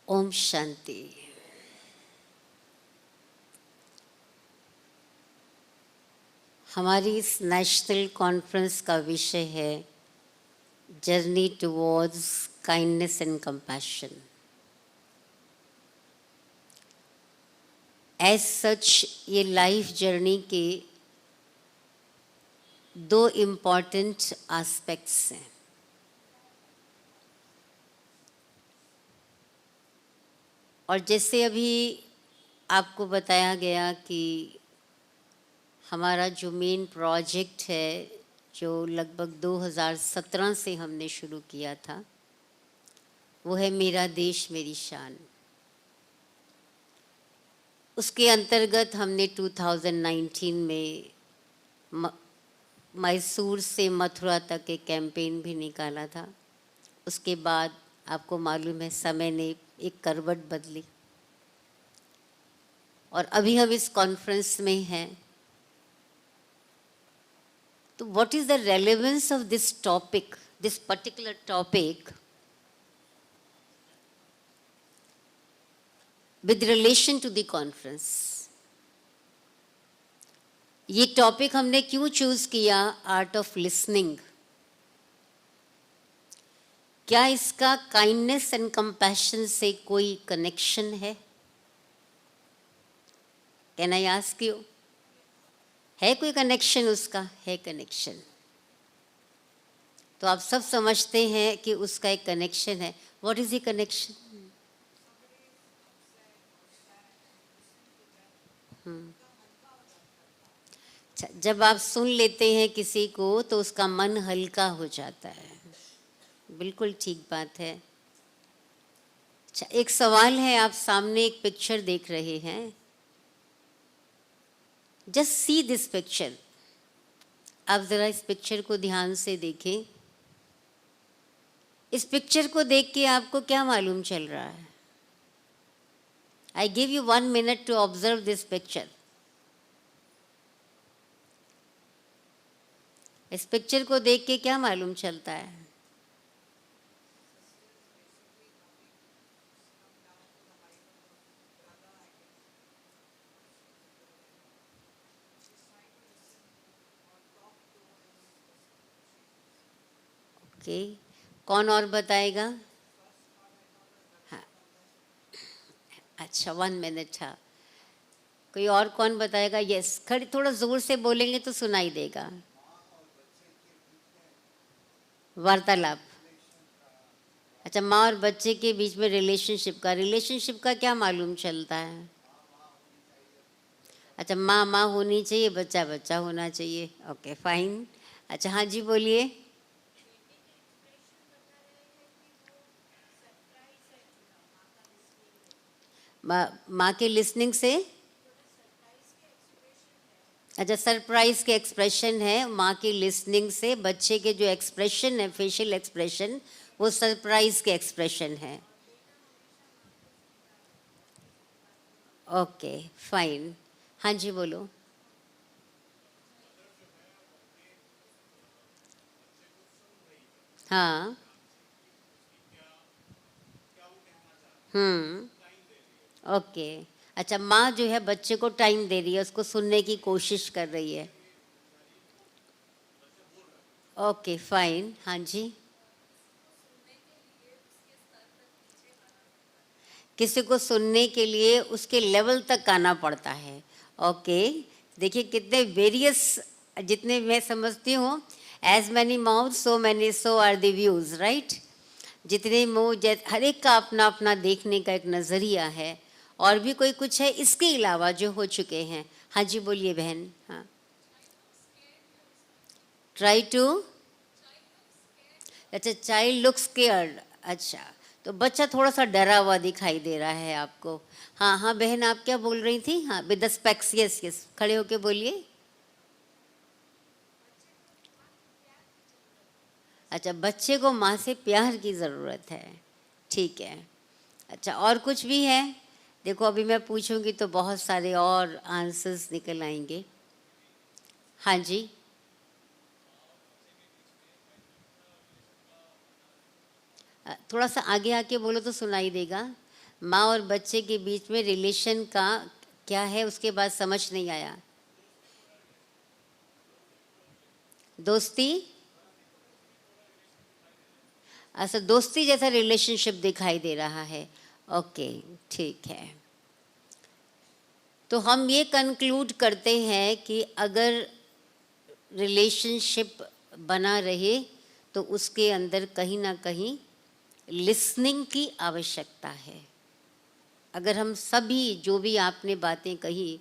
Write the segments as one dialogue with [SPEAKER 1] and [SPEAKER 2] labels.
[SPEAKER 1] ओम शांति। हमारी इस national conference का विषय है journey towards kindness and compassion. As such ये लाइफ जर्नी के दो इम्पॉर्टेंट एस्पेक्ट्स हैं। और जैसे अभी आपको बताया गया कि हमारा जो मेन प्रोजेक्ट है, जो लगभग 2017 से हमने शुरू किया था, वो है मेरा देश मेरी शान। उसके अंतर्गत हमने 2019 में मैसूर से मथुरा तक एक कैंपेन भी निकाला था। उसके बाद आपको मालूम है समय ने एक करवट बदली और अभी हम इस कॉन्फ्रेंस में हैं। तो what is the relevance of this topic, this particular topic with relation to the conference? ये टॉपिक हमने क्यों चूज किया? Art of listening. क्या इसका काइंडनेस एंड कंपैशन से कोई कनेक्शन है? कैन आई आस्क यू, है कोई कनेक्शन? उसका है कनेक्शन। तो आप सब समझते हैं कि उसका एक कनेक्शन है। What is the connection? जब आप सुन लेते हैं किसी को तो उसका मन हल्का हो जाता है। बिल्कुल ठीक बात है। अच्छा, एक सवाल है। आप सामने एक पिक्चर देख रहे हैं। Just see this picture. आप जरा इस पिक्चर को ध्यान से देखें। इस पिक्चर को देख के आपको क्या मालूम चल रहा है? I give you 1 minute to observe this picture. इस पिक्चर को देख के क्या मालूम चलता है? ओके, कौन और बताएगा? हाँ, अच्छा 1 minute। हाँ, कोई और कौन बताएगा? यस, खड़े थोड़ा जोर से बोलेंगे तो सुनाई देगा। वार्तालाप। अच्छा, माँ और बच्चे के बीच में रिलेशनशिप का क्या मालूम चलता है? अच्छा, माँ माँ होनी चाहिए, बच्चा बच्चा होना चाहिए। Okay fine. अच्छा, हाँ जी बोलिए। माँ के लिसनिंग से। अच्छा, सरप्राइज के एक्सप्रेशन है माँ की लिसनिंग से। बच्चे के जो एक्सप्रेशन है, फेशियल एक्सप्रेशन, वो सरप्राइज के एक्सप्रेशन है। Okay fine. हाँ जी बोलो। हाँ। ओके। अच्छा, माँ जो है बच्चे को टाइम दे रही है, उसको सुनने की कोशिश कर रही है। Okay fine. हाँ जी। किसी को सुनने के लिए उसके लेवल तक आना पड़ता है। ओके, देखिए कितने वेरियस, जितने मैं समझती हूँ, as many mouth so are the views, right? जितने मुँह, हर एक का अपना अपना देखने का एक नज़रिया है। और भी कोई कुछ है इसके अलावा जो हो चुके हैं? हाँ जी बोलिए बहन। हाँ, ट्राई टू। अच्छा, चाइल्ड लुक्स केयर्ड। अच्छा, तो बच्चा थोड़ा सा डरा हुआ दिखाई दे रहा है आपको। हाँ हाँ बहन, आप क्या बोल रही थी? हाँ, with the specs. Yes yes, खड़े होके बोलिए। अच्छा, बच्चे को माँ से प्यार की ज़रूरत है। ठीक है। अच्छा, और कुछ भी है? देखो अभी मैं पूछूंगी तो बहुत सारे और आंसर्स निकल आएंगे। हाँ जी। थोड़ा सा आगे आके बोलो तो सुनाई देगा। माँ और बच्चे के बीच में रिलेशन का क्या है, उसके बाद समझ नहीं आया। दोस्ती, अच्छा दोस्ती जैसा रिलेशनशिप दिखाई दे रहा है। ओके, ठीक है। तो हम ये कंक्लूड करते हैं कि अगर रिलेशनशिप बना रहे तो उसके अंदर कहीं ना कहीं लिसनिंग की आवश्यकता है। अगर हम सभी जो भी आपने बातें कही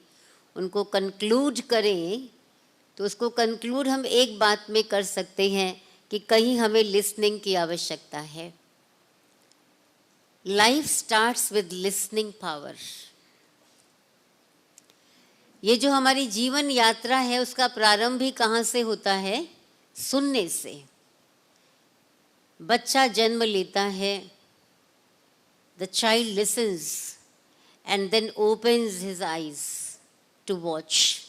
[SPEAKER 1] उनको कंक्लूड करें तो उसको कंक्लूड हम एक बात में कर सकते हैं कि कहीं हमें लिसनिंग की आवश्यकता है। Life starts with listening power. ये जो हमारी जीवन यात्रा है उसका प्रारंभ भी कहाँ से होता है? सुनने से। बच्चा जन्म लेता है, the child listens and then opens his eyes to watch.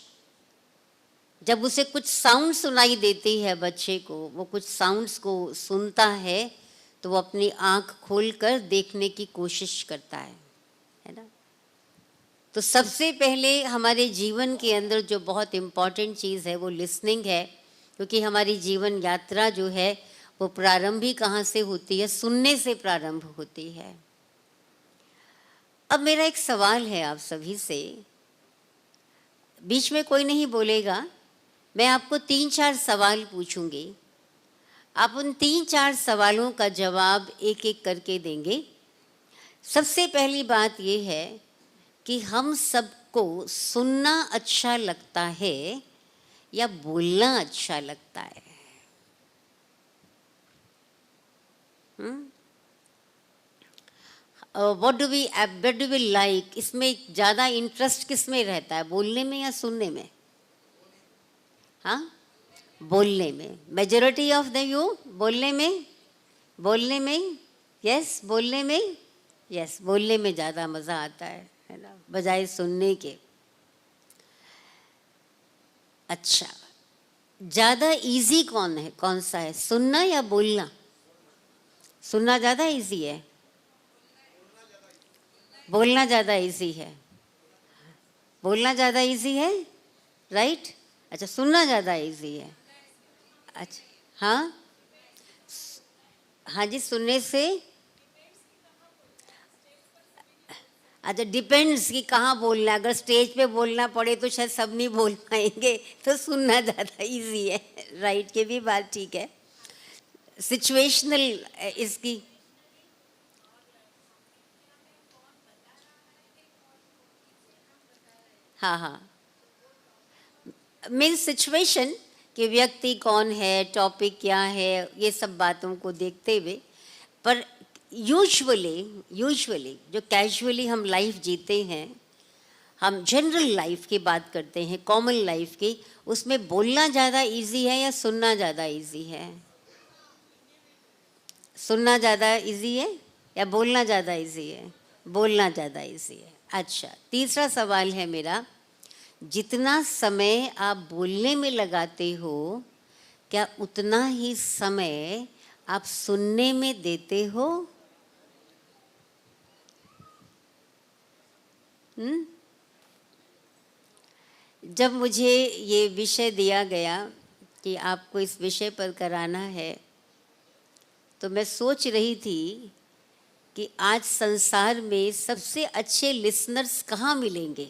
[SPEAKER 1] जब उसे कुछ साउंड सुनाई देती है बच्चे को, वो कुछ साउंड्स को सुनता है तो वो अपनी आँख खोलकर देखने की कोशिश करता है ना। तो सबसे पहले हमारे जीवन के अंदर जो बहुत इम्पॉर्टेंट चीज़ है वो लिसनिंग है, क्योंकि हमारी जीवन यात्रा जो है वो प्रारंभ ही कहाँ से होती है? सुनने से प्रारंभ होती है। अब मेरा एक सवाल है आप सभी से, बीच में कोई नहीं बोलेगा, मैं आपको 3-4 सवाल पूछूंगी, आप उन 3-4 सवालों का जवाब एक एक करके देंगे। सबसे पहली बात ये है कि हम सबको सुनना अच्छा लगता है या बोलना अच्छा लगता है? What do we like? इसमें ज़्यादा इंटरेस्ट किस में रहता है, बोलने में या सुनने में? हाँ, बोलने में। मेजॉरिटी ऑफ द यू बोलने में, बोलने में, यस, बोलने में, यस, बोलने में ज़्यादा मज़ा आता है ना, बजाय सुनने के। अच्छा, ज़्यादा इजी कौन सा है, सुनना या बोलना? सुनना ज़्यादा इजी है, बोलना ज़्यादा इजी है? बोलना ज़्यादा इजी है, राइट? अच्छा, सुनना ज़्यादा इजी है। अच्छा, हाँ हाँ जी, सुनने से, अच्छा डिपेंड्स कि कहाँ बोलना है। अगर स्टेज पे बोलना पड़े तो शायद सब नहीं बोल पाएंगे, तो सुनना ज़्यादा इजी है, राइट? के भी बात ठीक है, सिचुएशनल इसकी। हाँ हाँ, मीन्स सिचुएशन कि व्यक्ति कौन है, टॉपिक क्या है, ये सब बातों को देखते हुए। पर यूजुअली जो कैजुअली हम लाइफ जीते हैं, हम जनरल लाइफ की बात करते हैं, कॉमन लाइफ की, उसमें बोलना ज़्यादा इजी है या सुनना ज़्यादा इजी है? सुनना ज़्यादा इजी है या बोलना ज़्यादा इजी है? बोलना ज़्यादा इजी है। अच्छा, तीसरा सवाल है मेरा, जितना समय आप बोलने में लगाते हो, क्या उतना ही समय आप सुनने में देते हो? जब मुझे ये विषय दिया गया कि आपको इस विषय पर कराना है, तो मैं सोच रही थी कि आज संसार में सबसे अच्छे लिसनर्स कहाँ मिलेंगे।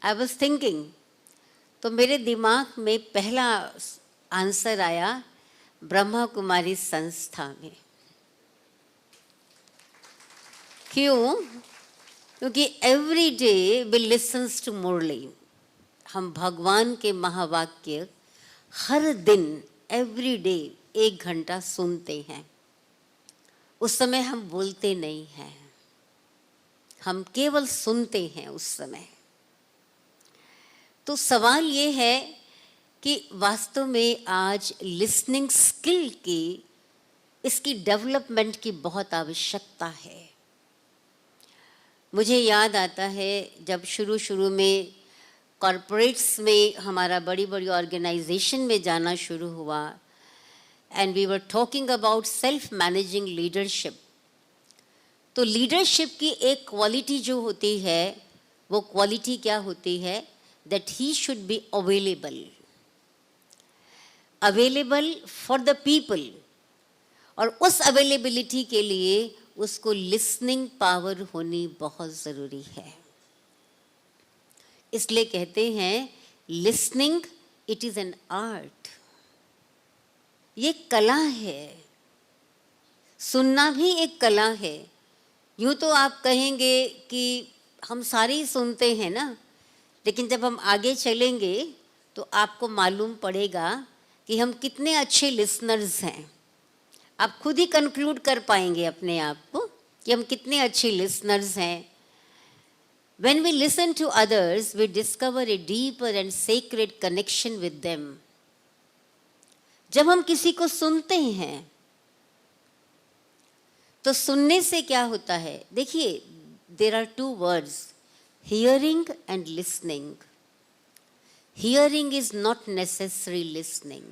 [SPEAKER 1] आई वॉज थिंकिंग, तो मेरे दिमाग में पहला आंसर आया ब्रह्मा कुमारी संस्था में। क्यों? क्योंकि every day we listens to Murli. हम भगवान के महावाक्य हर दिन एवरी डे 1 घंटा सुनते हैं। उस समय हम बोलते नहीं हैं, हम केवल सुनते हैं उस समय। तो सवाल ये है कि वास्तव में आज लिसनिंग स्किल की, इसकी डेवलपमेंट की बहुत आवश्यकता है। मुझे याद आता है जब शुरू में कॉरपोरेट्स में हमारा बड़ी बड़ी ऑर्गेनाइजेशन में जाना शुरू हुआ, and we were talking about self managing leadership, तो लीडरशिप की एक क्वालिटी जो होती है, वो क्वालिटी क्या होती है? That he should be available for the people, और उस अवेलेबिलिटी के लिए उसको लिसनिंग पावर होनी बहुत ज़रूरी है। इसलिए कहते हैं listening it is an art, ये कला है। सुनना भी एक कला है। यूँ तो आप कहेंगे कि हम सारे ही सुनते हैं ना, लेकिन जब हम आगे चलेंगे तो आपको मालूम पड़ेगा कि हम कितने अच्छे लिसनर्स हैं। आप खुद ही कंक्लूड कर पाएंगे अपने आप को कि हम कितने अच्छे लिसनर्स हैं। When we listen to others, we discover a deeper and sacred connection with them. जब हम किसी को सुनते हैं तो सुनने से क्या होता है? देखिए, there are two words, hearing and listening. Hearing is not necessary listening.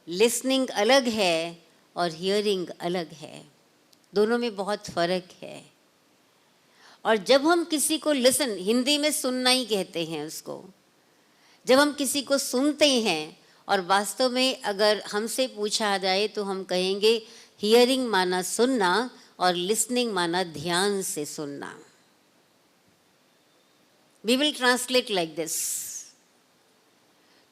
[SPEAKER 1] Listening अलग है और hearing अलग है, दोनों में बहुत फर्क है। और जब हम किसी को लिसन, हिंदी में सुनना ही कहते हैं उसको, जब हम किसी को सुनते हैं, और वास्तव में अगर हमसे पूछा जाए तो हम कहेंगे हियरिंग माना सुनना और लिसनिंग माना ध्यान से सुनना। We will translate like this.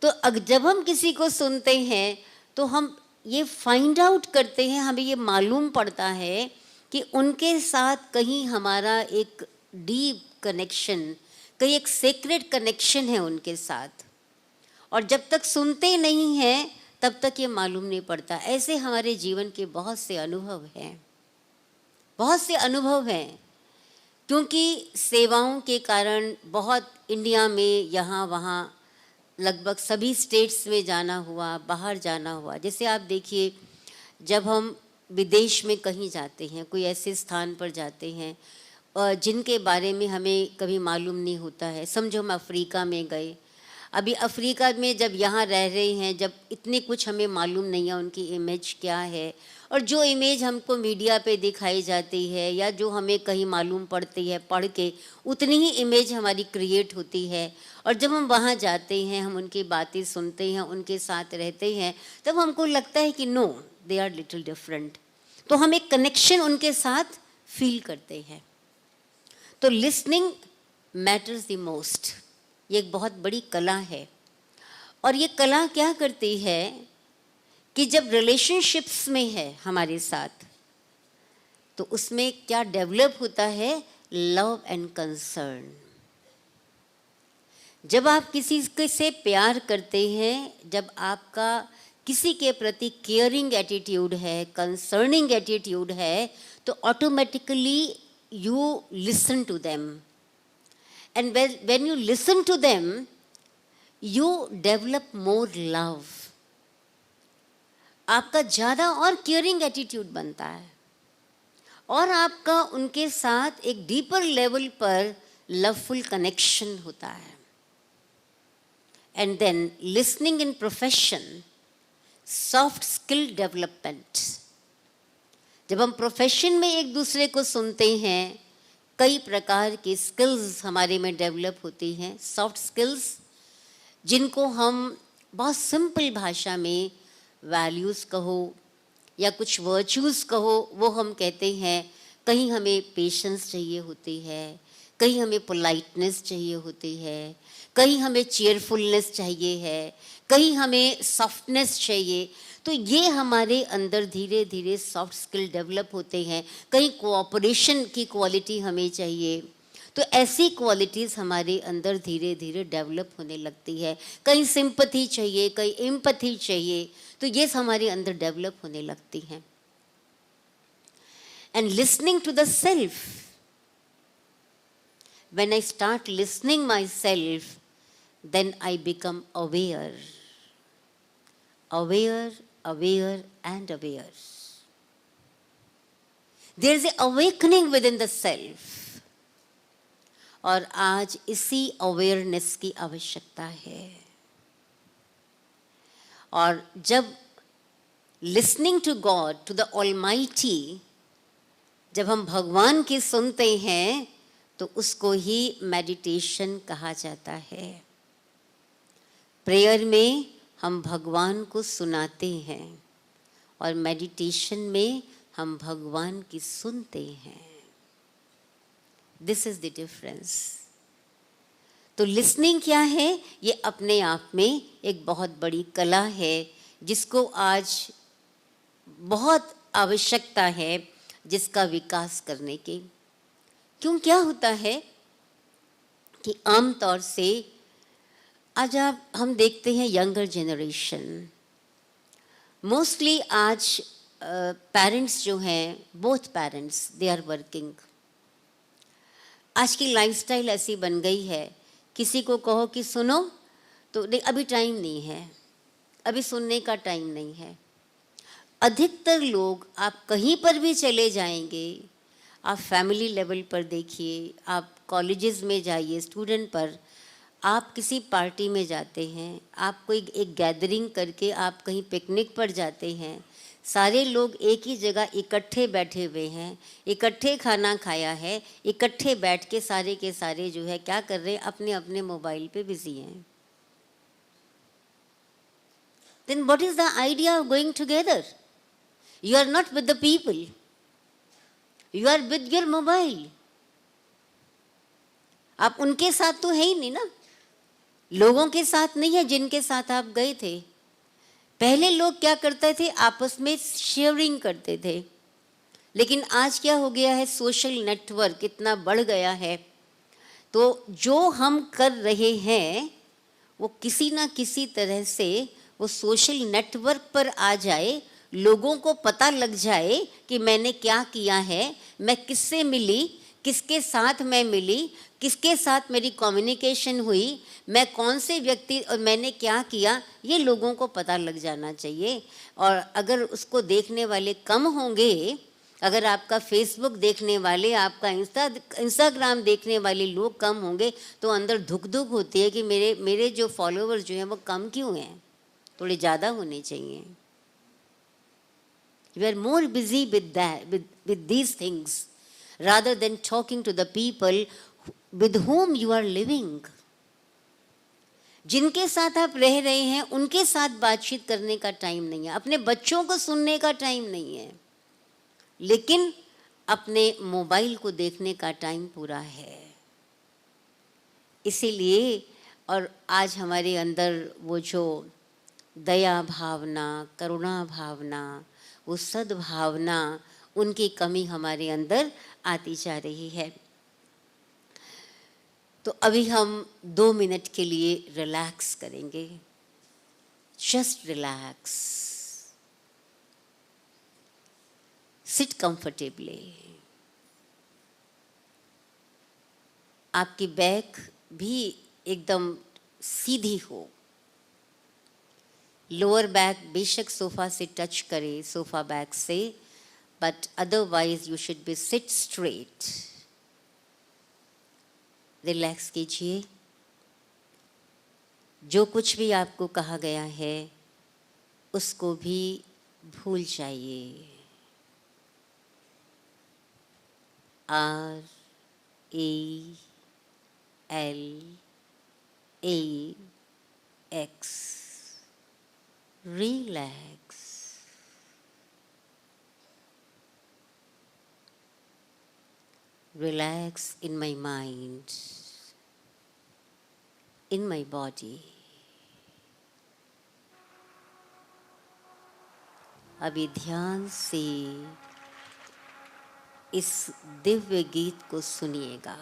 [SPEAKER 1] तो जब हम किसी को सुनते हैं तो हम ये फाइंड आउट करते हैं, हमें ये मालूम पड़ता है कि उनके साथ कहीं हमारा एक डीप कनेक्शन, कहीं एक सेक्रेड कनेक्शन है उनके साथ। और जब तक सुनते नहीं हैं तब तक ये मालूम नहीं पड़ता। ऐसे हमारे जीवन के बहुत से अनुभव हैं, बहुत से अनुभव हैं, क्योंकि सेवाओं के कारण बहुत इंडिया में यहाँ वहाँ लगभग सभी स्टेट्स में जाना हुआ, बाहर जाना हुआ। जैसे आप देखिए, जब हम विदेश में कहीं जाते हैं, कोई ऐसे स्थान पर जाते हैं जिनके बारे में हमें कभी मालूम नहीं होता है। समझो हम अफ्रीका में गए, अभी अफ्रीका में जब यहाँ रह रहे हैं, जब इतने कुछ हमें मालूम नहीं है उनकी इमेज क्या है, और जो इमेज हमको मीडिया पे दिखाई जाती है या जो हमें कहीं मालूम पड़ती है पढ़ के, उतनी ही इमेज हमारी क्रिएट होती है। और जब हम वहाँ जाते हैं, हम उनकी बातें सुनते हैं, उनके साथ रहते हैं, तब हमको लगता है कि no, they are little different. तो हम एक कनेक्शन उनके साथ फील करते हैं। तो लिसनिंग मैटर्स द मोस्ट। ये एक बहुत बड़ी कला है। और ये कला क्या करती है कि जब रिलेशनशिप्स में है हमारे साथ, तो उसमें क्या डेवलप होता है? Love and concern. जब आप किसी से प्यार करते हैं, जब आपका किसी के प्रति केयरिंग एटीट्यूड है, कंसर्निंग एटीट्यूड है, तो automatically you listen to them, and when you listen to them you develop more love. आपका ज़्यादा और केयरिंग एटीट्यूड बनता है और आपका उनके साथ एक डीपर लेवल पर लवफुल कनेक्शन होता है। And then listening in profession, soft skill development. जब हम प्रोफेशन में एक दूसरे को सुनते हैं, कई प्रकार की स्किल्स हमारे में डेवलप होती हैं, सॉफ्ट स्किल्स, जिनको हम बहुत सिंपल भाषा में वैल्यूज़ कहो या कुछ वर्च्यूज़ कहो, वो हम कहते हैं। कहीं हमें पेशेंस चाहिए होती है, कहीं हमें पोलाइटनेस चाहिए होती है, कहीं हमें चेयरफुलनेस चाहिए है, कहीं हमें सॉफ्टनेस चाहिए। तो ये हमारे अंदर धीरे धीरे सॉफ्ट स्किल डेवलप होते हैं। कहीं कोऑपरेशन की क्वालिटी हमें चाहिए, तो ऐसी क्वालिटीज़ हमारे अंदर धीरे धीरे डेवलप होने लगती है। कहीं सिंपैथी चाहिए, कहीं एम्पैथी चाहिए, तो ये हमारे अंदर डेवलप होने लगती हैं। And listening to the self, when I start listening my self, then I become aware, aware, aware and aware. There is an awakening within the self. और आज इसी अवेयरनेस की आवश्यकता है। और जब listening to God, to the almighty, जब हम भगवान की सुनते हैं तो उसको ही मेडिटेशन कहा जाता है। प्रेयर में हम भगवान को सुनाते हैं और मेडिटेशन में हम भगवान की सुनते हैं। This is the difference. तो लिसनिंग क्या है? ये अपने आप में एक बहुत बड़ी कला है जिसको आज बहुत आवश्यकता है जिसका विकास करने की। क्यों, क्या होता है कि आमतौर से आज हम देखते हैं यंगर जनरेशन, मोस्टली आज पेरेंट्स जो हैं, both parents they are working. आज की लाइफस्टाइल ऐसी बन गई है, किसी को कहो कि सुनो तो अभी टाइम नहीं है, अभी सुनने का टाइम नहीं है। अधिकतर लोग, आप कहीं पर भी चले जाएंगे, आप फैमिली लेवल पर देखिए, आप कॉलेजेस में जाइए, स्टूडेंट पर, आप किसी पार्टी में जाते हैं, आप कोई एक गैदरिंग करके आप कहीं पिकनिक पर जाते हैं, सारे लोग एक ही जगह इकट्ठे बैठे हुए हैं, इकट्ठे खाना खाया है, इकट्ठे बैठ के सारे के सारे जो है क्या कर रहे हैं, अपने अपने मोबाइल पे बिजी हैं। Then what is the idea of going together? You are not with the people. You are with your mobile. आप उनके साथ तो है ही नहीं ना, लोगों के साथ नहीं है जिनके साथ आप गए थे। पहले लोग क्या करते थे, आपस में शेयरिंग करते थे, लेकिन आज क्या हो गया है, सोशल नेटवर्क इतना बढ़ गया है, तो जो हम कर रहे हैं वो किसी ना किसी तरह से वो सोशल नेटवर्क पर आ जाए, लोगों को पता लग जाए कि मैंने क्या किया है, मैं किससे मिली, किसके साथ मैं मिली, किसके साथ मेरी कम्युनिकेशन हुई, मैं कौन से व्यक्ति और मैंने क्या किया, ये लोगों को पता लग जाना चाहिए। और अगर उसको देखने वाले कम होंगे, अगर आपका फेसबुक देखने वाले, आपका इंस्टाग्राम देखने वाले लोग कम होंगे, तो अंदर धुक धुक होती है कि मेरे जो फॉलोअर्स जो हैं वो कम क्यों हैं, थोड़े ज़्यादा होने चाहिए। You are more busy with that, with these things, rather than talking to the people with whom you are living. जिनके साथ आप रह रहे हैं उनके साथ बातचीत करने का टाइम नहीं है, अपने बच्चों को सुनने का टाइम नहीं है, लेकिन अपने मोबाइल को देखने का टाइम पूरा है। इसीलिए और आज हमारे अंदर वो जो दया भावना, करुणा भावना, वो सद्भावना, उनकी कमी हमारे अंदर आती जा रही है। तो अभी हम 2 मिनट के लिए रिलैक्स करेंगे, जस्ट रिलैक्स, सिट कंफर्टेबली। आपकी बैक भी एकदम सीधी हो, लोअर बैक बेशक सोफा से टच करे, सोफा बैक से, but otherwise you should be seat straight. Relax कीजिए, जो कुछ भी आपको कहा गया है उसको भी भूल जाइए। RELAX, relax. Relax in my mind, in my body. अभी ध्यान से इस दिव्य गीत को सुनिएगा।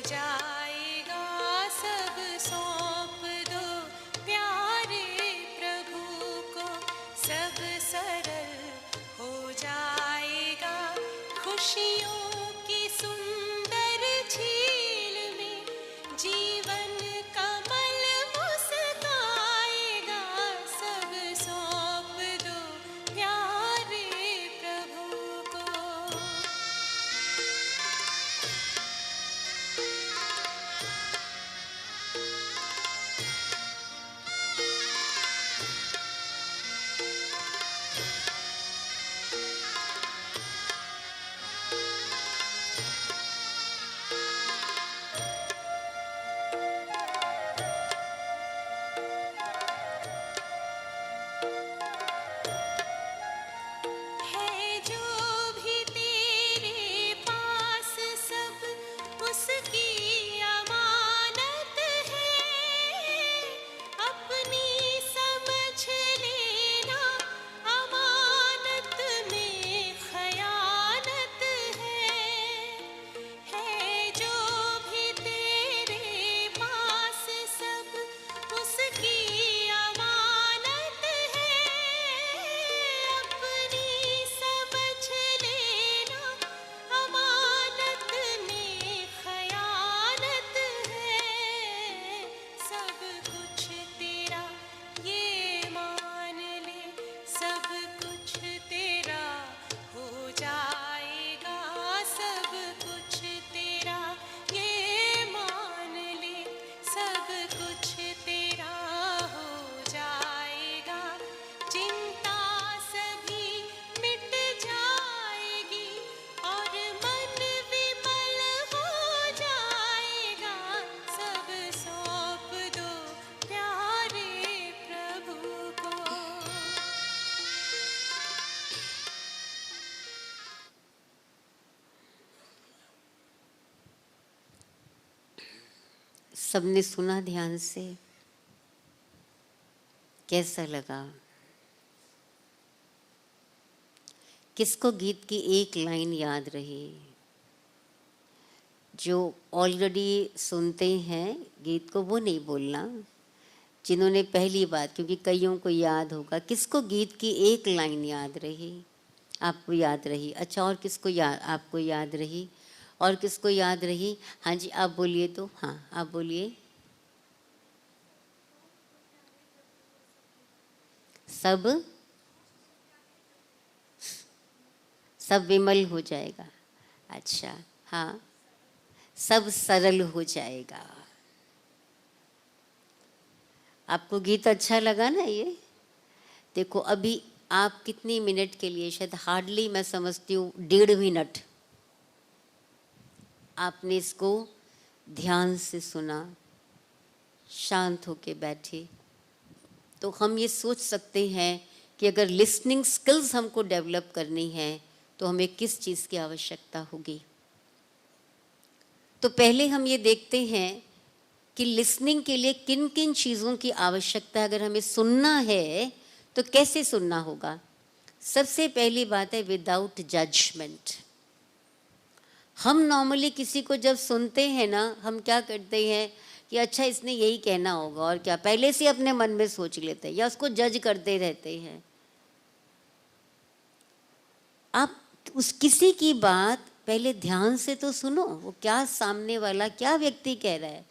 [SPEAKER 2] जाएगा, सब सौंप दो प्यारे प्रभु को, सब सरल हो जाएगा। खुशियों की सुंदर झील में जीवन कमल मुस्काएगा, सब सौंप दो प्यारे प्रभु को। है जो भी तेरे पास सब उसकी अमानत है, अपनी समझ लेना अमानत में खयानत है जो भी तेरे पास सब उसकी अमानत है, अपनी समझ लेना अमानत में खयानत है, सब कुछ तेरा ये मान ले, सब कुछ तेरा हो जाएगा, सब कुछ तेरा ये मान ले, सब कुछ तेरा हो जाएगा। चिंता सभी मिट जाएगी और मन विमल हो जाएगा, सब सौंप दो प्यारे प्रभु को।
[SPEAKER 1] सबने सुना ध्यान से? कैसा लगा? किसको गीत की एक लाइन याद रही? जो ऑलरेडी सुनते हैं गीत को वो नहीं बोलना, जिन्होंने पहली बात, क्योंकि कईयों को याद होगा। किसको गीत की एक लाइन याद रही? आपको याद रही? अच्छा, और किसको याद, आपको याद रही? और किसको याद रही? हाँ जी, आप बोलिए तो। हाँ, आप बोलिए। सब सब विमल हो जाएगा। अच्छा, हाँ, सब सरल हो जाएगा। आपको गीत अच्छा लगा ना ये? देखो, अभी आप कितनी मिनट के लिए, शायद हार्डली मैं समझती हूँ 1.5 मिनट, आपने इसको ध्यान से सुना, शांत होके बैठे। तो हम ये सोच सकते हैं कि अगर लिसनिंग स्किल्स हमको डेवलप करनी है तो हमें किस चीज़ की आवश्यकता होगी। तो पहले हम ये देखते हैं कि लिसनिंग के लिए किन किन चीज़ों की आवश्यकता है। अगर हमें सुनना है तो कैसे सुनना होगा? सबसे पहली बात है विदाउट जजमेंट। हम नॉर्मली किसी को जब सुनते हैं ना, हम क्या करते हैं कि अच्छा इसने यही कहना होगा, और क्या पहले से अपने मन में सोच लेते हैं या उसको जज करते रहते हैं। आप उस किसी की बात पहले ध्यान से तो सुनो, वो क्या सामने वाला क्या व्यक्ति कह रहा है।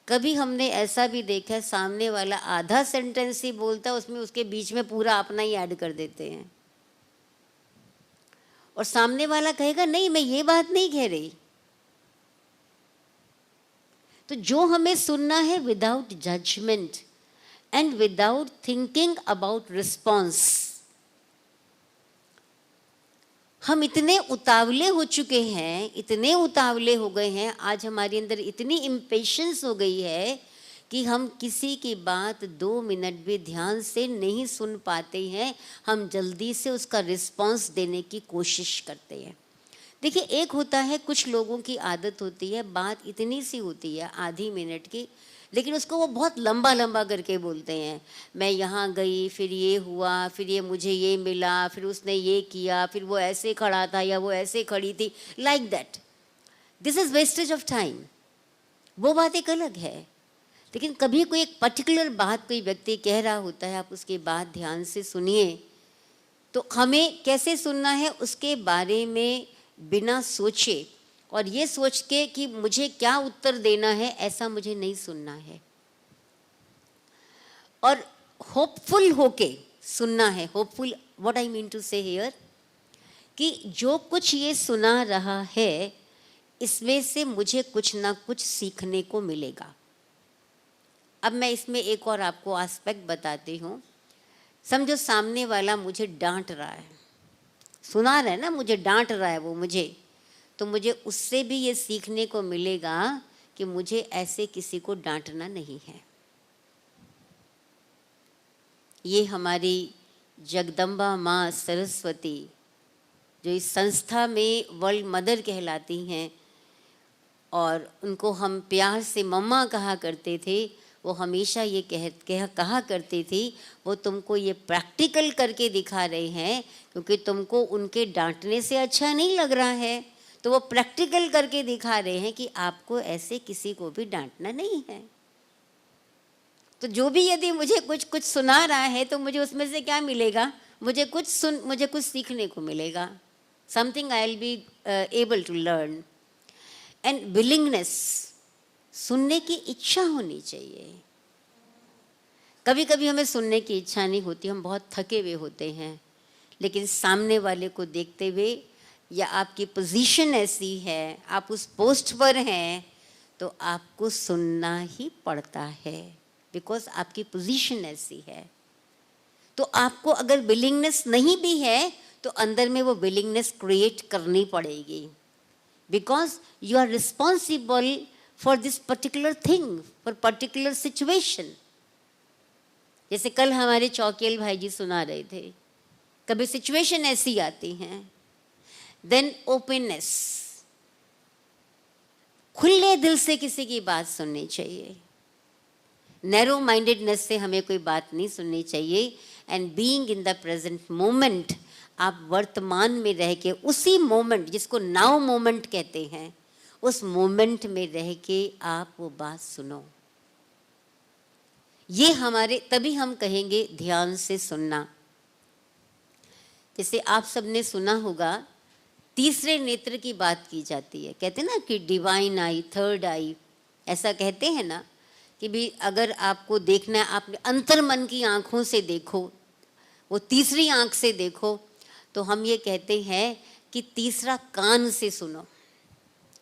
[SPEAKER 1] कभी हमने ऐसा भी देखा है, सामने वाला आधा सेंटेंस ही बोलता है, उसमें उसके बीच में पूरा अपना ही ऐड कर देते हैं, और सामने वाला कहेगा नहीं मैं ये बात नहीं कह रही। तो जो हमें सुनना है without judgment and without thinking about response. हम इतने उतावले हो चुके हैं, इतने उतावले हो गए हैं, आज हमारे अंदर इतनी इम्पेशेंस हो गई है कि हम किसी की बात 2 मिनट भी ध्यान से नहीं सुन पाते हैं। हम जल्दी से उसका रिस्पॉन्स देने की कोशिश करते हैं। देखिए, एक होता है, कुछ लोगों की आदत होती है, बात इतनी सी होती है आधी मिनट की, लेकिन उसको वो बहुत लंबा लंबा करके बोलते हैं। मैं यहाँ गई, फिर ये हुआ, फिर ये मुझे ये मिला, फिर उसने ये किया, फिर वो ऐसे खड़ा था या वो ऐसे खड़ी थी, like that. This is wastage of time. वो बात एक अलग है। लेकिन कभी कोई एक पर्टिकुलर बात कोई व्यक्ति कह रहा होता है, आप उसकी बात ध्यान से सुनिए, तो हमें कैसे सुनना है उसके बारे में बिना सोचे और ये सोच के कि मुझे क्या उत्तर देना है, ऐसा मुझे नहीं सुनना है। और होपफुल होके सुनना है। Hopeful, what I mean to say here, कि जो कुछ ये सुना रहा है इसमें से मुझे कुछ ना कुछ सीखने को मिलेगा। अब मैं इसमें एक और आपको एस्पेक्ट बताती हूँ। समझो सामने वाला मुझे डांट रहा है, सुना रहा है ना, मुझे डांट रहा है वो मुझे, तो मुझे उससे भी ये सीखने को मिलेगा कि मुझे ऐसे किसी को डांटना नहीं है। ये हमारी जगदम्बा माँ सरस्वती जो इस संस्था में वर्ल्ड मदर कहलाती हैं और उनको हम प्यार से मम्मा कहा करते थे, वो हमेशा ये कहा करती थी, वो तुमको ये प्रैक्टिकल करके दिखा रहे हैं क्योंकि तुमको उनके डांटने से अच्छा नहीं लग रहा है, तो वो प्रैक्टिकल करके दिखा रहे हैं कि आपको ऐसे किसी को भी डांटना नहीं है। तो जो भी यदि मुझे कुछ सुना रहा है तो मुझे उसमें से क्या मिलेगा, मुझे कुछ सीखने को मिलेगा। Something I will be able to learn. And willingness, सुनने की इच्छा होनी चाहिए। कभी कभी हमें सुनने की इच्छा नहीं होती, हम बहुत थके हुए होते हैं, लेकिन सामने वाले को देखते हुए या आपकी पोजीशन ऐसी है, आप उस पोस्ट पर हैं, तो आपको सुनना ही पड़ता है, बिकॉज आपकी पोजीशन ऐसी है। तो आपको अगर विलिंगनेस नहीं भी है तो अंदर में वो विलिंगनेस क्रिएट करनी पड़ेगी, because you are responsible for this particular thing, for particular situation। जैसे कल हमारे चौकील भाई जी सुना रहे थे, कभी सिचुएशन ऐसी आती हैं। देन ओपननेस, खुले दिल से किसी की बात सुननी चाहिए। नैरो माइंडेडनेस से हमें कोई बात नहीं सुननी चाहिए। And being in the present moment, आप वर्तमान में रह के उसी मोमेंट, जिसको नाउ मोमेंट कहते हैं, उस मोमेंट में रह के आप वो बात सुनो। ये हमारे, तभी हम कहेंगे ध्यान से सुनना। जैसे आप सबने सुना होगा, तीसरे नेत्र की बात की जाती है। कहते हैं ना कि डिवाइन आई, थर्ड आई, ऐसा कहते हैं ना कि भी अगर आपको देखना है, आप अंतर्मन की आंखों से देखो, वो तीसरी आंख से देखो, तो हम ये कहते हैं कि तीसरा कान से सुनो।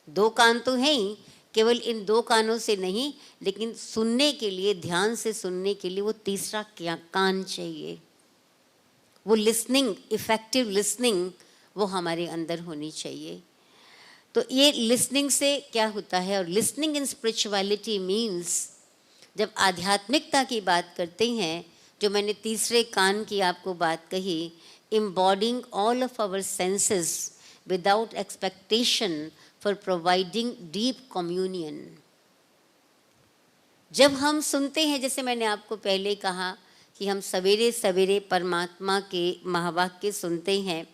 [SPEAKER 1] दो कान तो हैं ही, केवल इन दो कानों से नहीं, लेकिन सुनने के लिए, ध्यान से सुनने के लिए वो तीसरा कान चाहिए। वो लिसनिंग, इफेक्टिव लिसनिंग, वो हमारे अंदर होनी चाहिए। तो ये लिसनिंग से क्या होता है, और लिसनिंग इन स्पिरिचुअलिटी मीन्स, जब आध्यात्मिकता की बात करते हैं, जो मैंने तीसरे कान की आपको बात कही, embodying all of our senses without expectation for providing deep communion। जब हम सुनते हैं, जैसे मैंने आपको पहले कहा कि हम सवेरे सवेरे परमात्मा के महावाक्य सुनते हैं,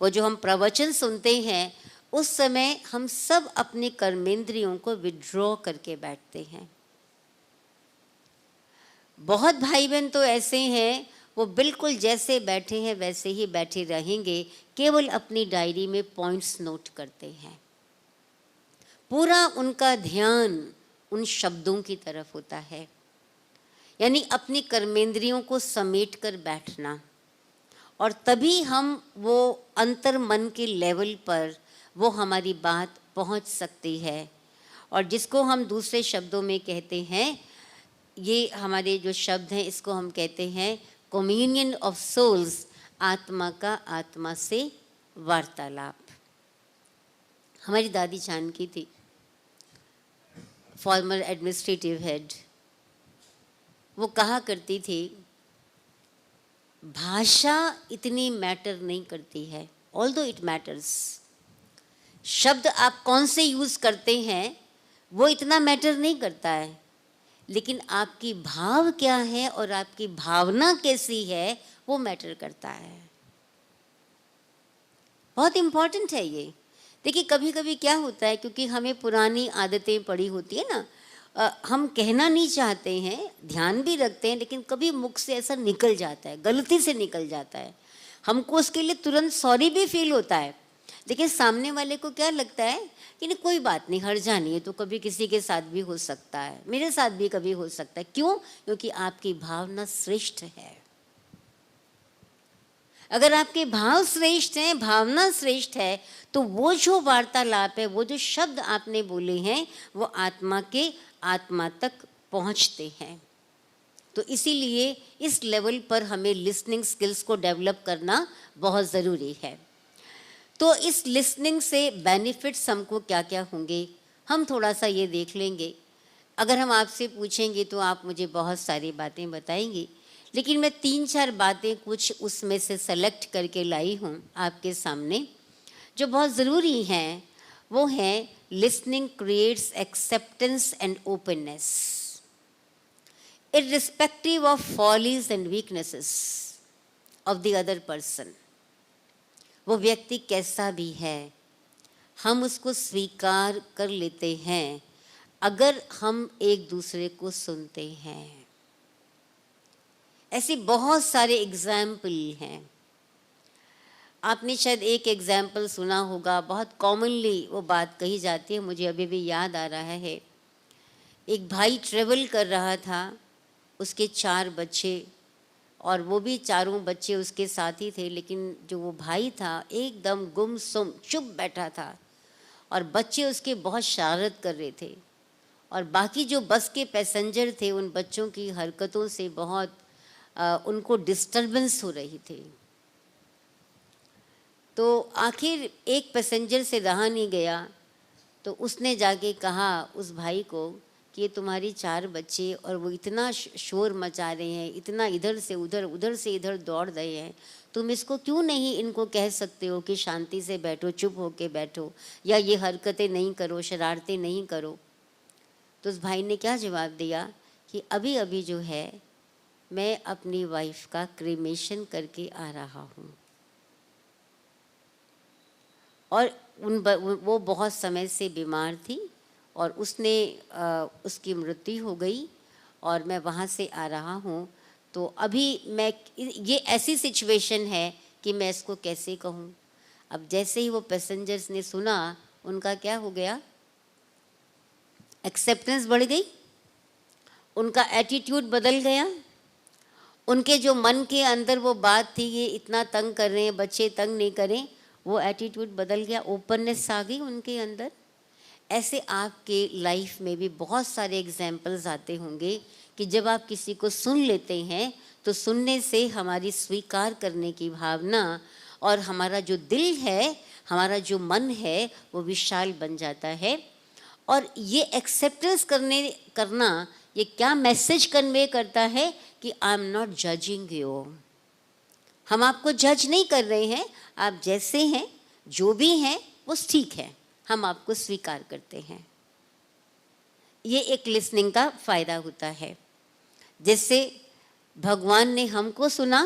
[SPEAKER 1] वो जो हम प्रवचन सुनते हैं, उस समय हम सब अपने कर्मेंद्रियों को विड्रॉ करके बैठते हैं। बहुत भाई बहन तो ऐसे हैं, वो बिल्कुल जैसे बैठे हैं वैसे ही बैठे रहेंगे, केवल अपनी डायरी में पॉइंट्स नोट करते हैं। पूरा उनका ध्यान उन शब्दों की तरफ होता है, यानी अपनी कर्मेंद्रियों को समेट कर बैठना। और तभी हम वो अंतर मन के लेवल पर वो हमारी बात पहुंच सकती है। और जिसको हम दूसरे शब्दों में कहते हैं, ये हमारे जो शब्द हैं, इसको हम कहते हैं कम्युनियन ऑफ सोल्स, आत्मा का आत्मा से वार्तालाप। हमारी दादी जानकी थी, फॉर्मर एडमिनिस्ट्रेटिव हेड, वो कहा करती थी, भाषा इतनी मैटर नहीं करती है, ऑल्दो इट मैटर्स। शब्द आप कौन से यूज करते हैं वो इतना मैटर नहीं करता है, लेकिन आपकी भाव क्या है और आपकी भावना कैसी है वो मैटर करता है। बहुत इम्पोर्टेंट है ये। देखिए कभी कभी क्या होता है, क्योंकि हमें पुरानी आदतें पड़ी होती है ना, हम कहना नहीं चाहते हैं, ध्यान भी रखते हैं, लेकिन कभी मुख से ऐसा निकल जाता है, गलती से निकल जाता है। हमको उसके लिए तुरंत सॉरी भी फील होता है, लेकिन सामने वाले को क्या लगता है कि नहीं कोई बात नहीं, हर्जा नहीं है, तो कभी किसी के साथ भी हो सकता है, मेरे साथ भी कभी हो सकता है। क्यों? क्योंकि आपकी भावना श्रेष्ठ है। अगर आपके भाव श्रेष्ठ हैं, भावना श्रेष्ठ है, तो वो जो वार्तालाप है, वो जो शब्द आपने बोले हैं, वो आत्मा तक पहुंचते हैं। तो इसीलिए इस लेवल पर हमें लिसनिंग स्किल्स को डेवलप करना बहुत ज़रूरी है। तो इस लिसनिंग से बेनिफिट्स हमको क्या क्या होंगे, हम थोड़ा सा ये देख लेंगे। अगर हम आपसे पूछेंगे तो आप मुझे बहुत सारी बातें बताएंगी, लेकिन मैं 3-4 बातें कुछ उसमें से सेलेक्ट करके लाई हूँ आपके सामने, जो बहुत ज़रूरी हैं। वो हैं listening creates acceptance and openness irrespective of follies and weaknesses of the other person। वो व्यक्ति कैसा भी है, हम उसको स्वीकार कर लेते हैं अगर हम एक दूसरे को सुनते हैं। ऐसे बहुत सारे एग्जाम्पल हैं। आपने शायद एक एग्जाम्पल सुना होगा, बहुत कॉमनली वो बात कही जाती है, मुझे अभी भी याद आ रहा है। एक भाई ट्रेवल कर रहा था, उसके 4 बच्चे, और वो भी चारों बच्चे उसके साथ ही थे, लेकिन जो वो भाई था एकदम गुमसुम चुप बैठा था, और बच्चे उसके बहुत शरारत कर रहे थे, और बाकी जो बस के पैसेंजर थे उन बच्चों की हरकतों से बहुत उनको डिस्टर्बेंस हो रही थी। तो आखिर एक पैसेंजर से रहा नहीं गया, तो उसने जाके कहा उस भाई को कि ये तुम्हारी 4 बच्चे और वो इतना शोर मचा रहे हैं, इतना इधर से उधर उधर से इधर दौड़ रहे हैं, तुम इसको क्यों नहीं इनको कह सकते हो कि शांति से बैठो, चुप होके बैठो, या ये हरकतें नहीं करो, शरारतें नहीं करो। तो उस भाई ने क्या जवाब दिया कि अभी अभी जो है मैं अपनी वाइफ का क्रीमेशन करके आ रहा हूँ, और वो बहुत समय से बीमार थी, और उसकी मृत्यु हो गई, और मैं वहाँ से आ रहा हूँ। तो अभी ये ऐसी सिचुएशन है कि मैं इसको कैसे कहूँ। अब जैसे ही वो पैसेंजर्स ने सुना, उनका क्या हो गया, एक्सेप्टेंस बढ़ गई, उनका एटीट्यूड बदल गया। उनके जो मन के अंदर वो बात थी ये इतना तंग कर रहे हैं, बच्चे तंग नहीं करें, वो एटीट्यूड बदल गया, ओपननेस आ गई उनके अंदर। ऐसे आपके लाइफ में भी बहुत सारे एग्जाम्पल्स आते होंगे कि जब आप किसी को सुन लेते हैं तो सुनने से हमारी स्वीकार करने की भावना और हमारा जो दिल है, हमारा जो मन है, वो विशाल बन जाता है। और ये एक्सेप्टेंस करना ये क्या मैसेज कन्वे करता है कि I am not judging you. हम आपको जज नहीं कर रहे हैं, आप जैसे हैं, जो भी हैं वो ठीक है, हम आपको स्वीकार करते हैं। ये एक लिसनिंग का फ़ायदा होता है। जैसे भगवान ने हमको सुना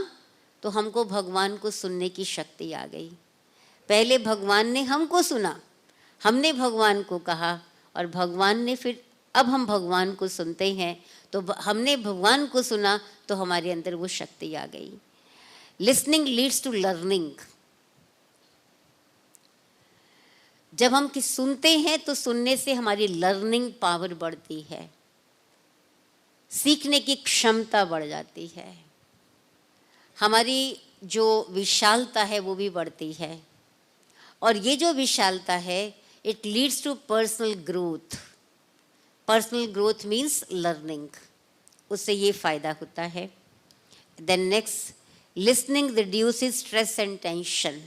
[SPEAKER 1] तो हमको भगवान को सुनने की शक्ति आ गई। पहले भगवान ने हमको सुना, हमने भगवान को कहा, और भगवान ने फिर अब हम भगवान को सुनते हैं, तो हमने भगवान को सुना तो हमारे अंदर वो शक्ति आ गई। Listening leads to learning. जब हम सुनते हैं तो सुनने से हमारी लर्निंग पावर बढ़ती है, सीखने की क्षमता बढ़ जाती है, हमारी जो विशालता है वो भी बढ़ती है। और ये जो विशालता है it leads to personal growth. Personal growth means learning, उससे ये फ़ायदा होता है। Then next, listening reduces stress and tension.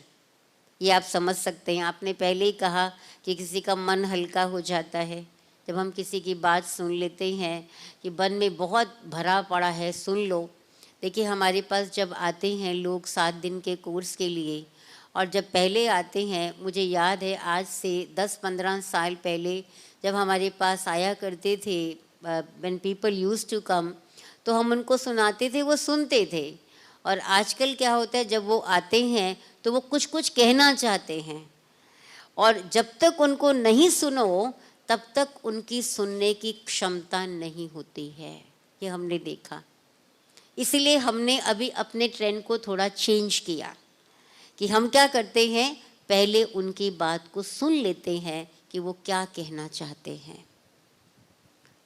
[SPEAKER 1] ये आप समझ सकते हैं, आपने पहले ही कहा कि किसी का मन हल्का हो जाता है जब हम किसी की बात सुन लेते हैं कि मन में बहुत भरा पड़ा है, सुन लो। देखिए हमारे पास जब आते हैं लोग 7 दिन के कोर्स के लिए, और जब पहले आते हैं, मुझे याद है आज से 10-15 साल पहले जब हमारे पास आया करते थे, when people used to come, तो हम उनको सुनाते थे, वो सुनते थे। और आजकल क्या होता है, जब वो आते हैं तो वो कुछ कुछ कहना चाहते हैं, और जब तक उनको नहीं सुनो तब तक उनकी सुनने की क्षमता नहीं होती है। ये हमने देखा। इसीलिए हमने अभी अपने ट्रेंड को थोड़ा चेंज किया कि हम क्या करते हैं, पहले उनकी बात को सुन लेते हैं कि वो क्या कहना चाहते हैं।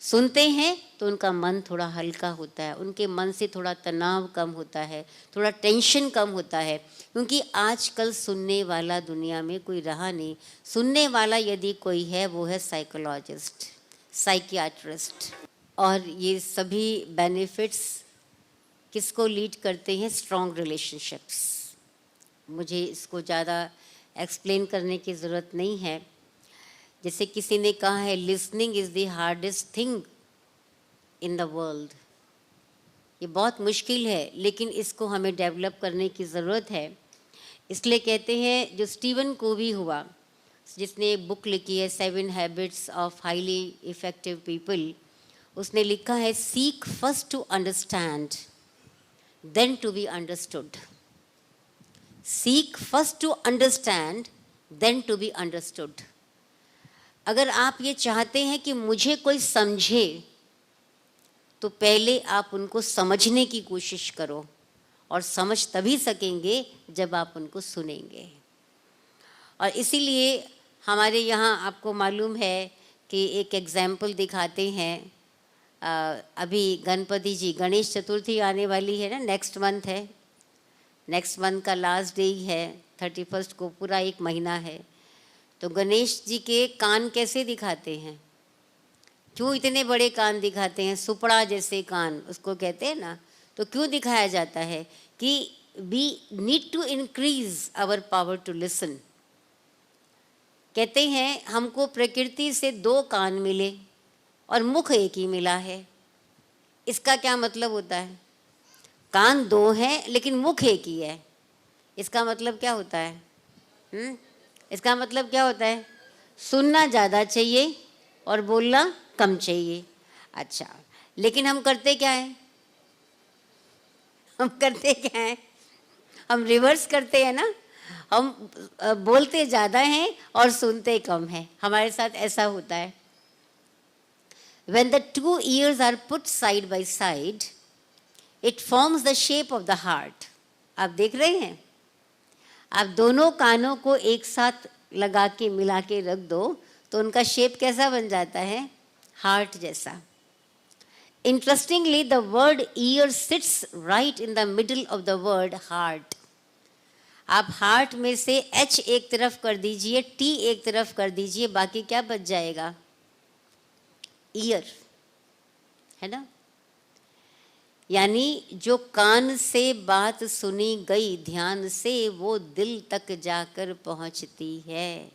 [SPEAKER 1] सुनते हैं तो उनका मन थोड़ा हल्का होता है, उनके मन से थोड़ा तनाव कम होता है, थोड़ा टेंशन कम होता है, क्योंकि आजकल सुनने वाला दुनिया में कोई रहा नहीं। सुनने वाला यदि कोई है वो है साइकोलॉजिस्ट, साइकियाट्रिस्ट। और ये सभी बेनिफिट्स किसको लीड करते हैं, स्ट्रॉन्ग रिलेशनशिप्स। मुझे इसको ज़्यादा एक्सप्लेन करने की ज़रूरत नहीं है। जैसे किसी ने कहा है, listening is the hardest thing in the world. ये बहुत मुश्किल है, लेकिन इसको हमें डेवलप करने की ज़रूरत है। इसलिए कहते हैं, जो स्टीवन कोवी हुआ, जिसने एक बुक लिखी है 7 habits of highly effective people, उसने लिखा है, seek first to understand then to be understood. Seek first to understand then to be understood. अगर आप ये चाहते हैं कि मुझे कोई समझे, तो पहले आप उनको समझने की कोशिश करो, और समझ तभी सकेंगे जब आप उनको सुनेंगे। और इसीलिए हमारे यहाँ आपको मालूम है कि एक एग्जाम्पल दिखाते हैं। अभी गणपति जी, गणेश चतुर्थी आने वाली है ना, नेक्स्ट मंथ है। नेक्स्ट मंथ का लास्ट डे है, 31 को पूरा एक महीना है। तो गणेश जी के कान कैसे दिखाते हैं? क्यों इतने बड़े कान दिखाते हैं? सुपड़ा जैसे कान उसको कहते हैं ना। तो क्यों दिखाया जाता है? कि we need to increase our power to listen. कहते हैं हमको प्रकृति से 2 कान मिले और मुख एक ही मिला है। इसका क्या मतलब होता है? कान 2 हैं लेकिन मुख एक ही है। इसका मतलब क्या होता है? इसका मतलब क्या होता है? सुनना ज़्यादा चाहिए और बोलना कम चाहिए। अच्छा, लेकिन हम करते क्या हैं? हम रिवर्स करते हैं ना। हम बोलते ज़्यादा हैं और सुनते कम हैं। हमारे साथ ऐसा होता है। When the 2 ears are put side by side, it forms the shape of the heart. आप देख रहे हैं? आप दोनों कानों को एक साथ लगा के मिला के रख दो तो उनका शेप कैसा बन जाता है? हार्ट जैसा। Interestingly, the word ear sits right in the middle of the word heart. आप हार्ट में से एच एक तरफ कर दीजिए, टी एक तरफ कर दीजिए, बाकी क्या बच जाएगा? ईयर, है ना। यानी जो कान से बात सुनी गई ध्यान से, वो दिल तक जाकर पहुंचती है।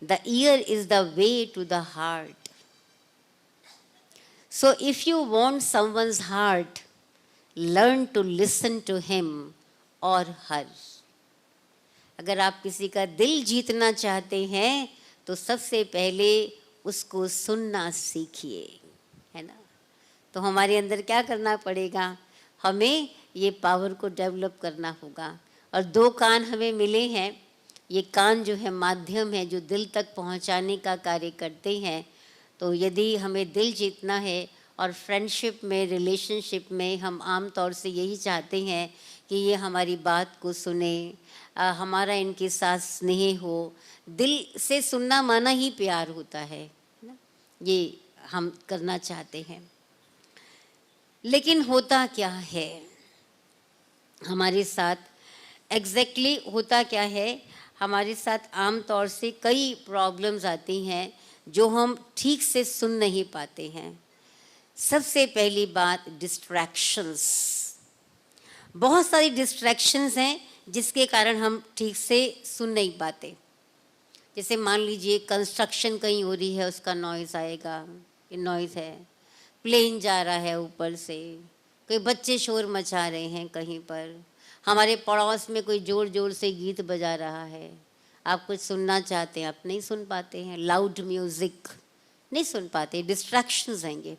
[SPEAKER 1] The ear is the way to the heart. So if you want someone's heart, learn to listen to him और हर। अगर आप किसी का दिल जीतना चाहते हैं तो सबसे पहले उसको सुनना सीखिए, है ना। तो हमारे अंदर क्या करना पड़ेगा? हमें ये पावर को डेवलप करना होगा। और 2 कान हमें मिले हैं। ये कान जो है माध्यम है, जो दिल तक पहुंचाने का कार्य करते हैं। तो यदि हमें दिल जीतना है, और फ्रेंडशिप में, रिलेशनशिप में हम आम तौर से यही चाहते हैं कि ये हमारी बात को सुने, हमारा इनके साथ स्नेह हो। दिल से सुनना माना ही प्यार होता है ना। ये हम करना चाहते हैं। लेकिन होता क्या है हमारे साथ? एग्जैक्टली होता क्या है हमारे साथ? आम तौर से कई प्रॉब्लम्स आती हैं जो हम ठीक से सुन नहीं पाते हैं। सबसे पहली बात, डिस्ट्रैक्शंस। बहुत सारी डिस्ट्रैक्शंस हैं जिसके कारण हम ठीक से सुन नहीं पाते। जैसे मान लीजिए कंस्ट्रक्शन कहीं हो रही है, उसका नॉइज़ आएगा, ये नॉइज़ है। प्लेन जा रहा है ऊपर से, कोई बच्चे शोर मचा रहे हैं कहीं पर, हमारे पड़ोस में कोई ज़ोर ज़ोर से गीत बजा रहा है। आप कुछ सुनना चाहते हैं, आप नहीं सुन पाते हैं। लाउड म्यूज़िक नहीं सुन पाते, डिस्ट्रैक्शंस आएंगे।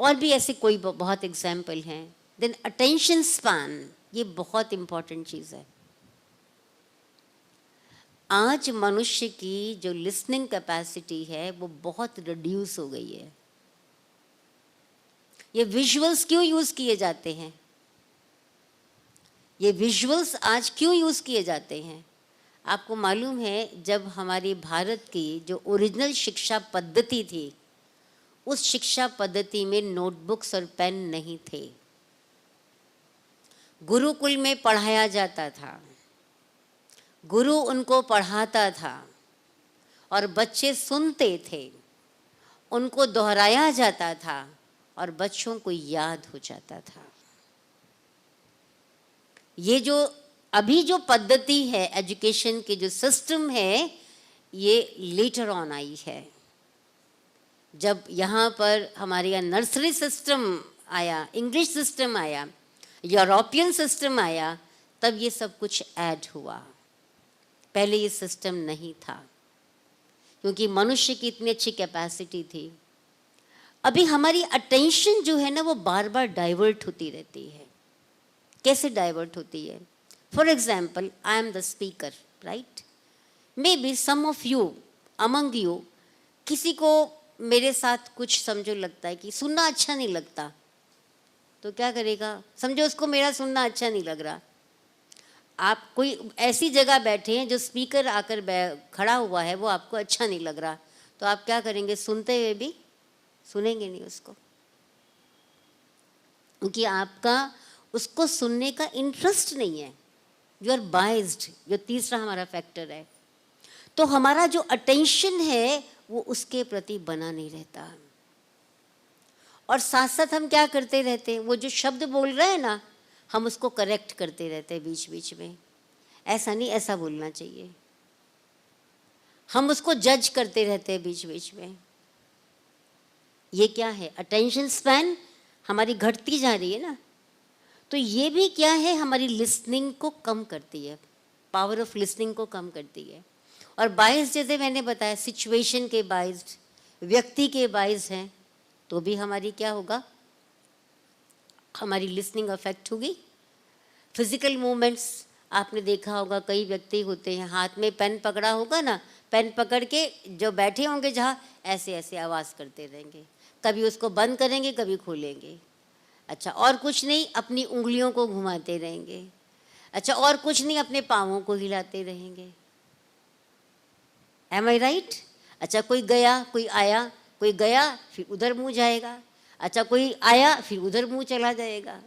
[SPEAKER 1] और भी ऐसे कोई बहुत एग्जाम्पल हैं। देन अटेंशन स्पैन, ये बहुत इम्पॉर्टेंट चीज़ है। आज मनुष्य की जो लिसनिंग कैपेसिटी है वो बहुत रिड्यूस हो गई है। ये विजुअल्स क्यों यूज किए जाते हैं? ये विजुअल्स आज क्यों यूज किए जाते हैं? आपको मालूम है, जब हमारी भारत की जो ओरिजिनल शिक्षा पद्धति थी, उस शिक्षा पद्धति में नोटबुक्स और पेन नहीं थे। गुरुकुल में पढ़ाया जाता था, गुरु उनको पढ़ाता था और बच्चे सुनते थे, उनको दोहराया जाता था और बच्चों को याद हो जाता था। ये जो अभी जो पद्धति है, एजुकेशन की जो सिस्टम है, ये लेटर ऑन आई है। जब यहाँ पर हमारे यहाँ नर्सरी सिस्टम आया, इंग्लिश सिस्टम आया, यूरोपियन सिस्टम आया, तब ये सब कुछ ऐड हुआ। पहले ये सिस्टम नहीं था, क्योंकि मनुष्य की इतनी अच्छी कैपेसिटी थी। अभी हमारी अटेंशन जो है ना, वो बार बार डाइवर्ट होती रहती है। कैसे डाइवर्ट होती है? For example, I am the speaker, right? Maybe some of you, among you, किसी को मेरे साथ कुछ समझो लगता है कि सुनना अच्छा नहीं लगता, तो क्या करेगा? समझो उसको मेरा सुनना अच्छा नहीं लग रहा। आप कोई ऐसी जगह बैठे हैं जो स्पीकर आकर खड़ा हुआ है, वो आपको अच्छा नहीं लग रहा, तो आप क्या करेंगे? सुनते हुए भी सुनेंगे नहीं उसको, क्योंकि आपका उसको सुनने का इंटरेस्ट नहीं है। यू आर बाइज्ड, जो तीसरा हमारा फैक्टर है। तो हमारा जो अटेंशन है वो उसके प्रति बना नहीं रहता। और साथ साथ हम क्या करते रहते हैं? वो जो शब्द बोल रहे हैं ना, हम उसको करेक्ट करते रहते हैं बीच बीच में। ऐसा नहीं, ऐसा बोलना चाहिए। हम उसको जज करते रहते हैं बीच बीच में। ये क्या है? अटेंशन स्पैन हमारी घटती जा रही है ना। तो ये भी क्या है? हमारी लिसनिंग को कम करती है, पावर ऑफ लिसनिंग को कम करती है। और बाइस, जैसे मैंने बताया, सिचुएशन के बाइस्ड, व्यक्ति के बाइस हैं, तो भी हमारी क्या होगा? हमारी लिसनिंग अफेक्ट होगी। फिजिकल मूवमेंट्स, आपने देखा होगा, कई व्यक्ति होते हैं, हाथ में पेन पकड़ा होगा ना, पेन पकड़ के जो बैठे होंगे जहाँ, ऐसे ऐसे आवाज़ करते रहेंगे, कभी उसको बंद करेंगे, कभी खोलेंगे। अच्छा, और कुछ नहीं, अपनी उंगलियों को घुमाते रहेंगे। अच्छा, और कुछ नहीं, अपने पाँवों को हिलाते रहेंगे। एम आई राइट? अच्छा, कोई गया, कोई आया, कोई गया फिर उधर मुंह जाएगा, अच्छा कोई आया फिर उधर मुंह चला जाएगा।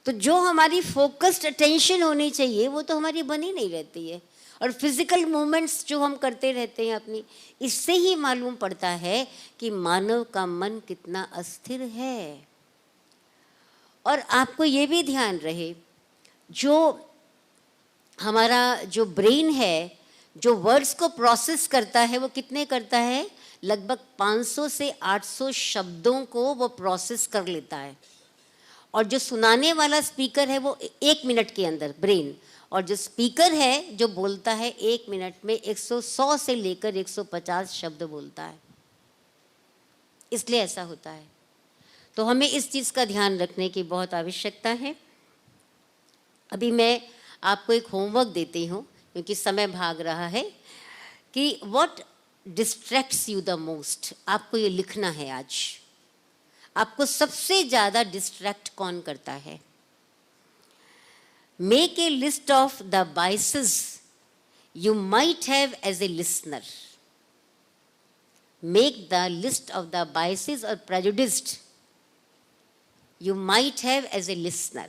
[SPEAKER 1] तो जो हमारी फोकस्ड अटेंशन होनी चाहिए वो तो हमारी बनी नहीं रहती है। और फिजिकल मूवमेंट्स जो हम करते रहते हैं अपनी, इससे ही मालूम पड़ता है कि मानव का मन कितना अस्थिर है। और आपको ये भी ध्यान रहे, जो हमारा जो ब्रेन है, जो वर्ड्स को प्रोसेस करता है, वो कितने करता है? लगभग 500 से 800 शब्दों को वो प्रोसेस कर लेता है। और जो सुनाने वाला स्पीकर है वो 1 मिनट के अंदर ब्रेन, और जो स्पीकर है जो बोलता है 1 मिनट में 100 से लेकर 150 शब्द बोलता है। इसलिए ऐसा होता है। तो हमें इस चीज़ का ध्यान रखने की बहुत आवश्यकता है। अभी मैं आपको एक होमवर्क देती हूँ, क्योंकि समय भाग रहा है, कि what distracts you the most. आपको ये लिखना है आज। आपको सबसे ज़्यादा डिस्ट्रैक्ट कौन करता है? Make a list of the biases you might have as a listener. Make the list of the biases और prejudiced you might have as a listener.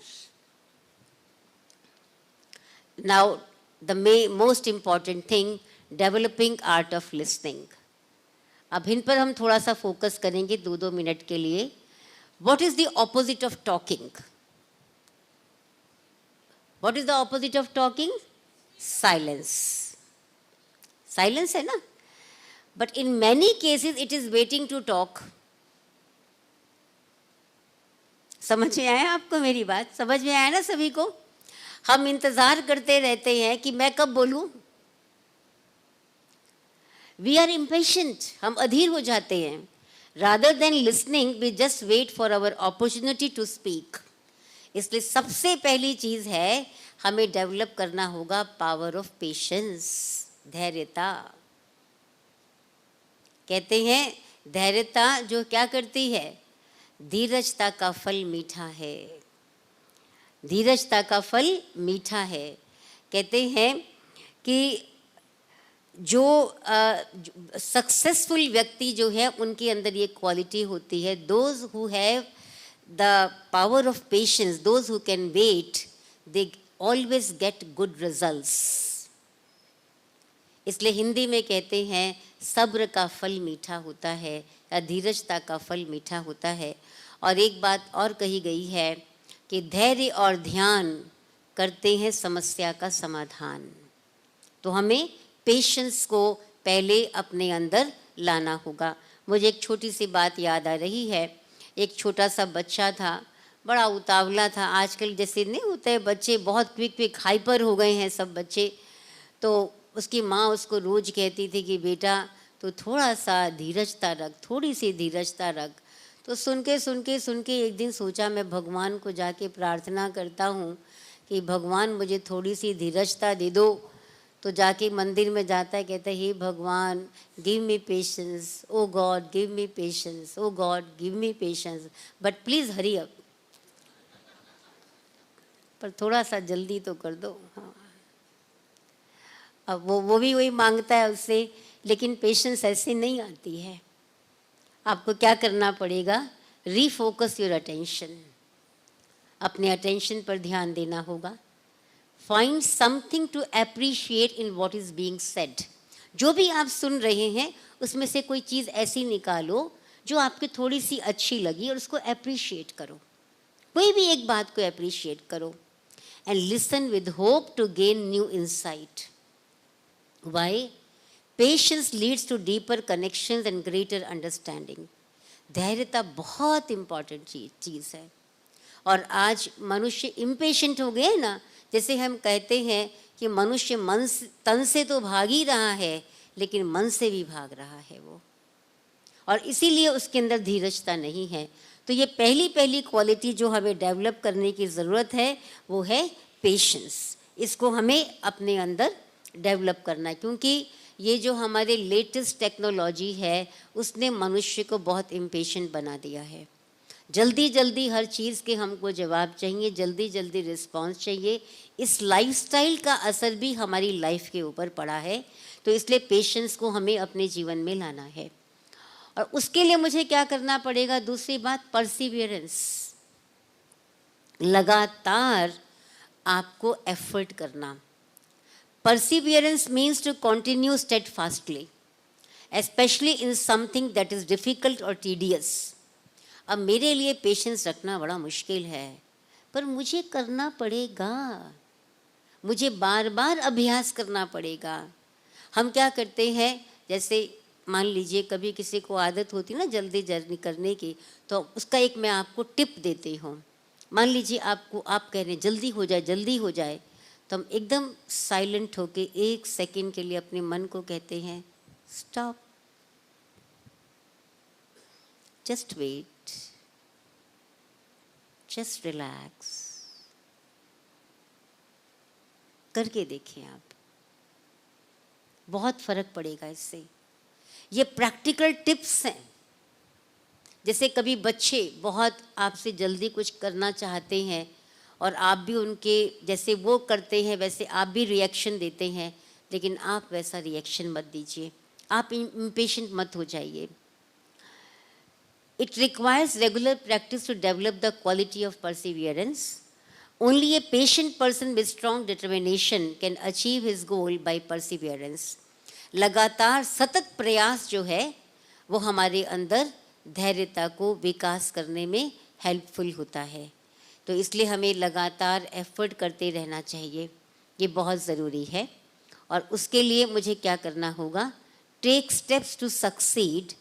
[SPEAKER 1] Now, the most important thing, developing art of listening. अब इन पर हम थोड़ा सा focus करेंगे 2-2 minute के लिए. What is the opposite of talking? What is the opposite of talking? Silence. Silence है ना? But in many cases it is waiting to talk. समझ में आया आपको मेरी बात? समझ में आया ना सभी को? हम इंतजार करते रहते हैं कि मैं कब बोलूं. वी आर इम्पेशेंट, हम अधीर हो जाते हैं. Rather than listening we just wait for our opportunity to speak. इसलिए सबसे पहली चीज़ है हमें डेवलप करना होगा पावर ऑफ पेशेंस, धैर्यता। कहते हैं धैर्यता जो क्या करती है, धीरजता का फल मीठा है, धीरजता का फल मीठा है। कहते हैं कि जो सक्सेसफुल व्यक्ति जो है उनके अंदर ये क्वालिटी होती है, those who have the power of patience, those who can wait, they always get good results. इसलिए हिंदी में कहते हैं सब्र का फल मीठा होता है या धीरजता का फल मीठा होता है। और एक बात और कही गई है कि धैर्य और ध्यान करते हैं समस्या का समाधान। तो हमें पेशेंस को पहले अपने अंदर लाना होगा। मुझे एक छोटी सी बात याद आ रही है। एक छोटा सा बच्चा था, बड़ा उतावला था। आजकल जैसे नहीं होता है, बच्चे बहुत क्विक हाइपर हो गए हैं सब बच्चे। तो उसकी माँ उसको रोज़ कहती थी कि बेटा तो थोड़ा सा धीरजता रख, थोड़ी सी धीरजता रख। तो सुन के एक दिन सोचा मैं भगवान को जाके प्रार्थना करता हूँ कि भगवान मुझे थोड़ी सी धीरजता दे दो। तो जाके मंदिर में जाता है, कहता है हे भगवान give me patience, O God give me patience, O God give me patience, but please hurry up, पर थोड़ा सा जल्दी तो कर दो। हाँ, अब वो भी वही मांगता है उससे, लेकिन पेशेंस ऐसे नहीं आती है। आपको क्या करना पड़ेगा, रीफोकस योर अटेंशन, अपने अटेंशन पर ध्यान देना होगा। Find something to appreciate in what is being said. जो भी आप सुन रहे हैं उसमें से कोई चीज़ ऐसी निकालो जो आपको थोड़ी सी अच्छी लगी और उसको अप्रिशिएट करो। कोई भी एक बात को अप्रिशिएट करो। And listen with hope to gain new insight. Why? Patience leads to deeper connections and greater understanding. धैर्यता बहुत इंपॉर्टेंट चीज़ है। और आज मनुष्य इम्पेशेंट हो गए ना, जैसे हम कहते हैं कि मनुष्य तन से तो भाग ही रहा है, लेकिन मन से भी भाग रहा है वो, और इसीलिए उसके अंदर धीरजता नहीं है। तो ये पहली क्वालिटी जो हमें डेवलप करने की ज़रूरत है वो है पेशेंस। इसको हमें अपने अंदर डेवलप करना है, क्योंकि ये जो हमारे लेटेस्ट टेक्नोलॉजी है उसने मनुष्य को बहुत इम्पेशेंट बना दिया है। जल्दी हर चीज़ के हमको जवाब चाहिए, जल्दी रिस्पॉन्स चाहिए। इस लाइफस्टाइल का असर भी हमारी लाइफ के ऊपर पड़ा है। तो इसलिए पेशेंस को हमें अपने जीवन में लाना है। और उसके लिए मुझे क्या करना पड़ेगा, दूसरी बात परसिवियरेंस। लगातार आपको एफर्ट करना। Perseverance means to continue steadfastly, especially in something that is difficult और टीडियस। अब मेरे लिए पेशेंस रखना बड़ा मुश्किल है, पर मुझे करना पड़ेगा, मुझे बार बार अभ्यास करना पड़ेगा। हम क्या करते हैं, जैसे मान लीजिए कभी किसी को आदत होती ना जल्दी जर्नी करने की, तो उसका एक मैं आपको टिप देती हूँ। मान लीजिए आप कह रहे हैं जल्दी हो जाए, तो हम एकदम साइलेंट होके 1 सेकंड के लिए अपने मन को कहते हैं stop, just wait, just relax. करके देखें आप, बहुत फर्क पड़ेगा इससे। ये प्रैक्टिकल टिप्स हैं। जैसे कभी बच्चे बहुत आपसे जल्दी कुछ करना चाहते हैं और आप भी उनके जैसे वो करते हैं वैसे आप भी रिएक्शन देते हैं, लेकिन आप वैसा रिएक्शन मत दीजिए, आप इम्पेशेंट मत हो जाइए। It requires regular practice to develop the quality of perseverance. Only a patient person with strong determination can achieve his goal by perseverance. लगातार सतत प्रयास जो है वो हमारे अंदर धैर्यता को विकास करने में हेल्पफुल होता है। तो इसलिए हमें लगातार एफर्ट करते रहना चाहिए, ये बहुत ज़रूरी है। और उसके लिए मुझे क्या करना होगा, take steps to succeed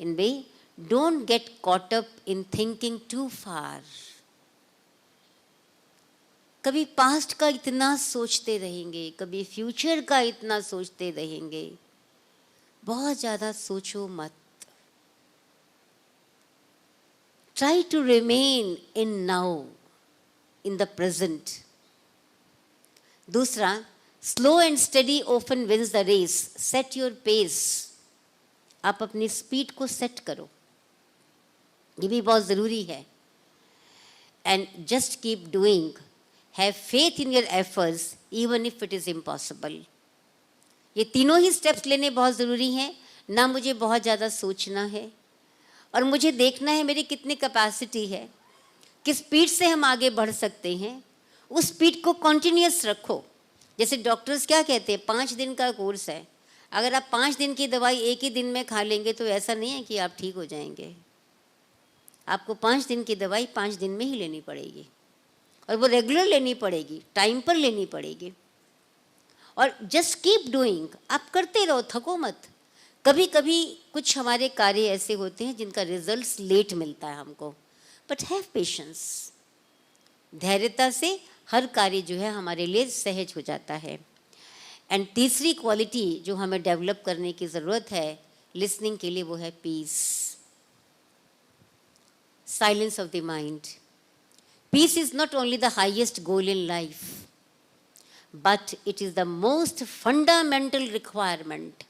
[SPEAKER 1] in way, don't get caught up in thinking too far. कभी पास्ट का इतना सोचते रहेंगे, कभी फ्यूचर का इतना सोचते रहेंगे, बहुत ज़्यादा सोचो मत। Try to remain in now, in the present. दूसरा, slow and steady often wins the race. Set your pace. आप अपनी स्पीड को सेट करो, ये भी बहुत ज़रूरी है. And just keep doing. Have faith in your efforts even if it is impossible. ये तीनों ही स्टेप्स लेने बहुत ज़रूरी हैं. ना मुझे बहुत ज़्यादा सोचना है, और मुझे देखना है मेरी कितनी कैपेसिटी है, किस स्पीड से हम आगे बढ़ सकते हैं. उस स्पीड को कॉन्टिन्यूस रखो. जैसे डॉक्टर्स क्या कहते हैं, 5 दिन का कोर्स है. अगर आप 5 दिन की दवाई एक ही दिन में खा लेंगे तो ऐसा नहीं है कि आप ठीक हो जाएंगे. आपको 5 दिन की दवाई 5 दिन में ही लेनी पड़ेगी, और वो रेगुलर लेनी पड़ेगी, टाइम पर लेनी पड़ेगी. और जस्ट कीप डूइंग. आप करते रहो, थको मत. कभी कभी कुछ हमारे कार्य ऐसे होते हैं जिनका रिजल्ट लेट मिलता है हमको, बट हैव पेशेंस. धैर्यता से हर कार्य जो है हमारे लिए सहज हो जाता है. एंड तीसरी क्वालिटी जो हमें डेवलप करने की ज़रूरत है लिसनिंग के लिए, वो है peace. Silence of the mind. Peace is not only the highest goal in life, but it is the most fundamental requirement.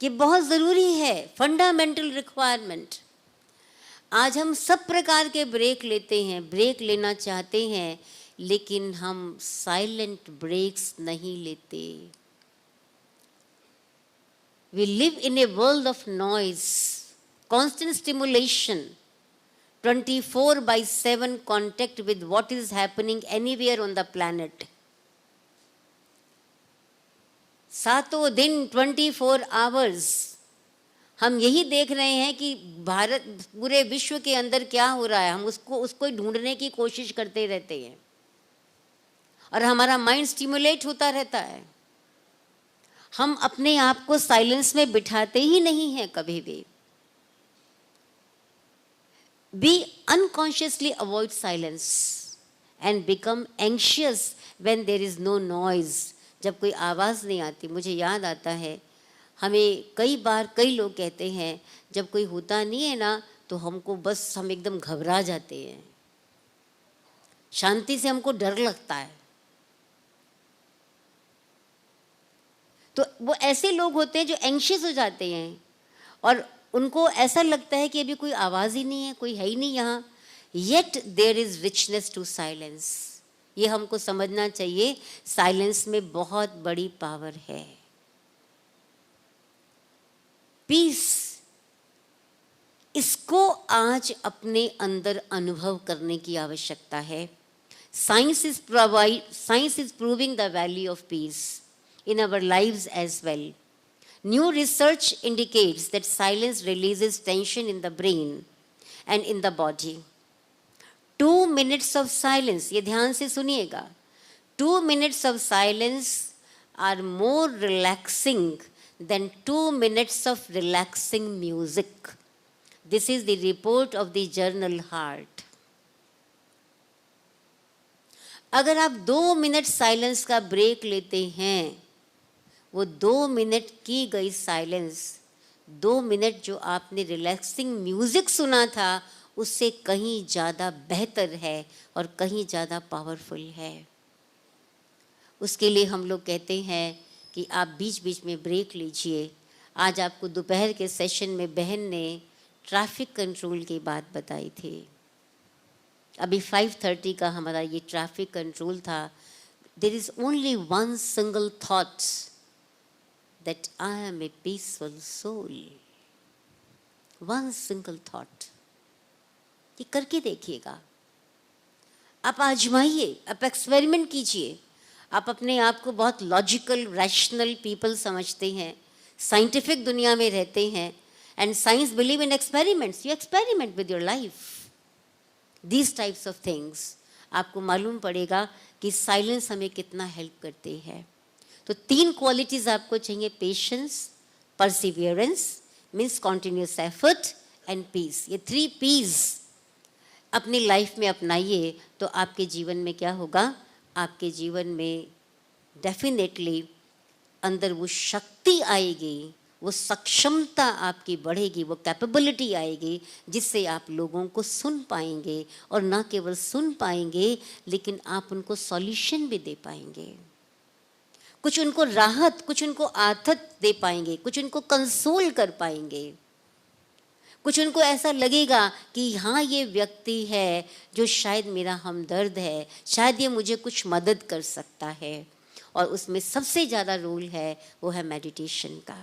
[SPEAKER 1] ये बहुत ज़रूरी है, फंडामेंटल रिक्वायरमेंट. आज हम सब प्रकार के ब्रेक लेते हैं, ब्रेक लेना चाहते हैं, लेकिन हम साइलेंट ब्रेक्स नहीं लेते. We live in a world of noise, constant stimulation, 24/7 contact with what is happening anywhere on the planet. सातों दिन 24 आवर्स हम यही देख रहे हैं कि भारत, पूरे विश्व के अंदर क्या हो रहा है, हम उसको ढूंढने की कोशिश करते रहते हैं, और हमारा माइंड स्टिमुलेट होता रहता है. हम अपने आप को साइलेंस में बिठाते ही नहीं हैं कभी भी. We unconsciously avoid silence and become anxious when there is no noise. जब कोई आवाज़ नहीं आती. मुझे याद आता है, हमें कई बार कई लोग कहते हैं जब कोई होता नहीं है ना तो हमको बस, हम एकदम घबरा जाते हैं, शांति से हमको डर लगता है. तो वो ऐसे लोग होते हैं जो एंशियस हो जाते हैं, और उनको ऐसा लगता है कि अभी कोई आवाज़ ही नहीं है, कोई है ही नहीं यहाँ. Yet there is richness to silence. ये हमको समझना चाहिए, साइलेंस में बहुत बड़ी पावर है. पीस, इसको आज अपने अंदर अनुभव करने की आवश्यकता है. Science is proving the value of peace in our lives as well. New research indicates that silence releases tension in the brain and in the body. 2 minutes of silence, ये ध्यान से सुनिएगा, 2 minutes of silence are more relaxing than 2 minutes of relaxing music. This is the report of the journal Heart. अगर आप 2 minute silence का break लेते हैं, वो 2 मिनट की गई साइलेंस, 2 मिनट जो आपने रिलैक्सिंग म्यूज़िक सुना था, उससे कहीं ज़्यादा बेहतर है और कहीं ज़्यादा पावरफुल है. उसके लिए हम लोग कहते हैं कि आप बीच बीच में ब्रेक लीजिए. आज आपको दोपहर के सेशन में बहन ने ट्रैफिक कंट्रोल की बात बताई थी. अभी 5:30 का हमारा ये ट्रैफिक कंट्रोल था. There is only one single thought, that I am a peaceful soul. One single thought. ये करके देखिएगा, आप आजमाइए, आप एक्सपेरिमेंट कीजिए. आप अपने आप को बहुत लॉजिकल, रैशनल पीपल समझते हैं, साइंटिफिक दुनिया में रहते हैं, and science believe in experiments. You experiment with your life. These types of things आपको मालूम पड़ेगा कि साइलेंस हमें कितना हेल्प करते हैं. तो 3 क्वालिटीज आपको चाहिए, patience, perseverance means continuous effort, and peace. ये 3 पीस अपनी लाइफ में अपनाइए तो आपके जीवन में क्या होगा, आपके जीवन में डेफिनेटली अंदर वो शक्ति आएगी वो सक्षमता आपकी बढ़ेगी, वो कैपेबिलिटी आएगी जिससे आप लोगों को सुन पाएंगे, और ना केवल सुन पाएंगे लेकिन आप उनको सॉल्यूशन भी दे पाएंगे, कुछ उनको राहत, कुछ उनको आदत दे पाएंगे, कुछ उनको कंसोल कर पाएंगे, कुछ उनको ऐसा लगेगा कि हाँ ये व्यक्ति है जो शायद मेरा हमदर्द है, शायद ये मुझे कुछ मदद कर सकता है। और उसमें सबसे ज़्यादा रोल है वो है मेडिटेशन का,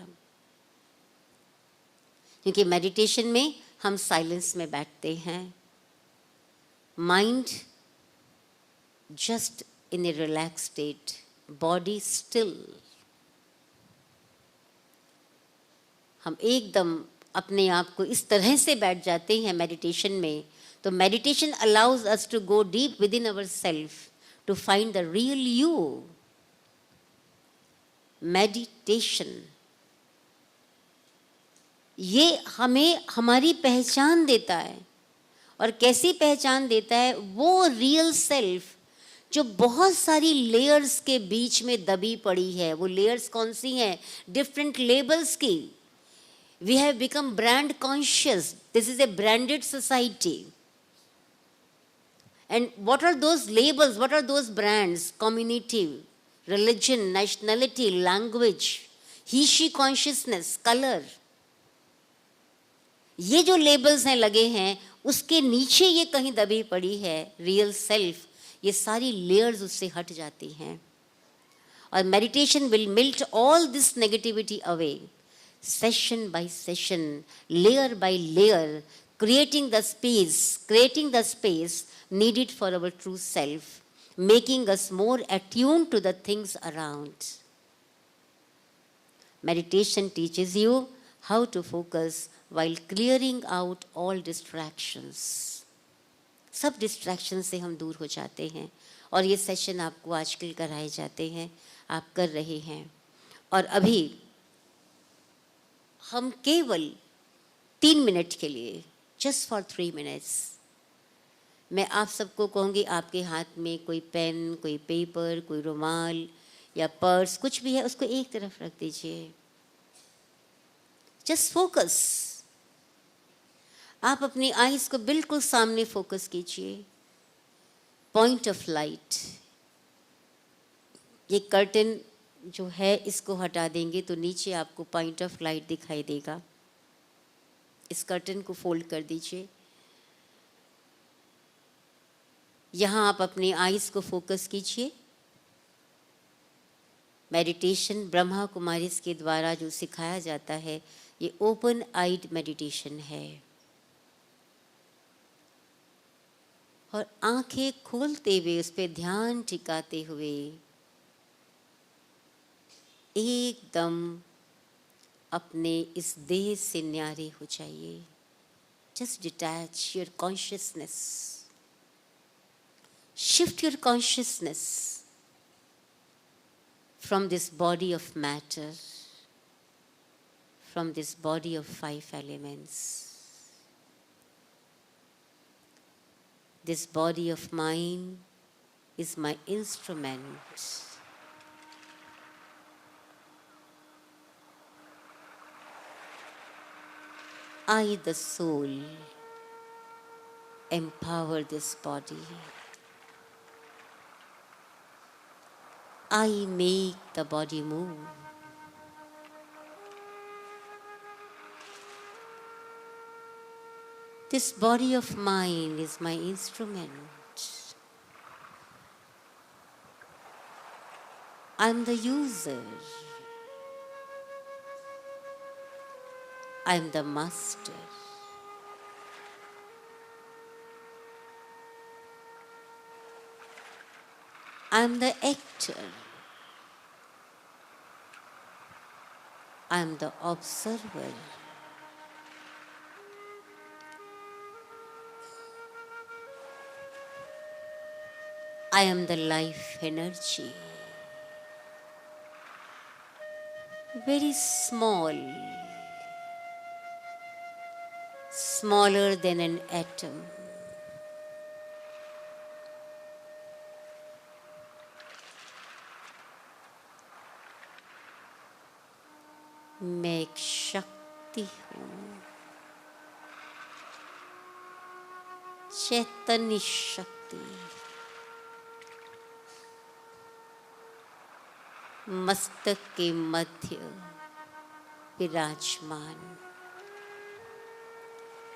[SPEAKER 1] क्योंकि मेडिटेशन में हम साइलेंस में बैठते हैं, mind just in A relax state, body still, हम एकदम अपने आप को इस तरह से बैठ जाते हैं मेडिटेशन में। तो meditation allows us to go deep within our self to find the real you. Meditation ये हमें हमारी पहचान देता है, और कैसी पहचान देता है? वो रियल सेल्फ जो बहुत सारी लेयर्स के बीच में दबी पड़ी है। वो लेयर्स कौन सी हैं? डिफरेंट लेबल्स की। We have become brand conscious. This is a branded society. And what are those labels? What are those brands? Community, religion, nationality, language, he, she consciousness, color. ये जो लेबल्स हैं लगे हैं, उसके नीचे ये कहीं दबी पड़ी है रियल सेल्फ। ये सारी लेयर्स उससे हट जाती हैं, और meditation will melt all this negativity away, session by session, layer by layer, creating the space needed for our true self, making us more attuned to the things around. Meditation teaches you how to focus while clearing out all distractions. सब distraction से हम दूर हो जाते हैं, और ये session आपको आजकल कराए जाते हैं, आप कर रहे हैं। और अभी हम केवल 3 मिनट के लिए, जस्ट फॉर 3 मिनट्स, मैं आप सबको कहूँगी आपके हाथ में कोई पेन, कोई पेपर, कोई रुमाल या पर्स, कुछ भी है, उसको एक तरफ रख दीजिए। Just focus. आप अपनी आईज को बिल्कुल सामने फोकस कीजिए। पॉइंट ऑफ लाइट, ये कर्टन जो है इसको हटा देंगे तो नीचे आपको पॉइंट ऑफ लाइट दिखाई देगा। इस कर्टन को फोल्ड कर दीजिए। यहाँ आप अपनी आईज को फोकस कीजिए। मेडिटेशन ब्रह्मा कुमारीज के द्वारा जो सिखाया जाता है, ये ओपन आइड मेडिटेशन है, और आंखें खोलते हुए उस पर ध्यान टिकाते हुए एकदम अपने इस देह से न्यारे हो जाइए। Just detach your consciousness, shift your consciousness from this body of matter, from this body of 5 elements. This body of mind is my instrument. I, the soul, empower this body. I make the body move. This body of mine is my instrument. I'm the user. I'm the master. I'm the actor. I'm the observer. I am the life energy. Very small, smaller than an atom. मैं एक शक्ति हूँ, चैतन्य शक्ति, मस्तक के मध्य विराजमान,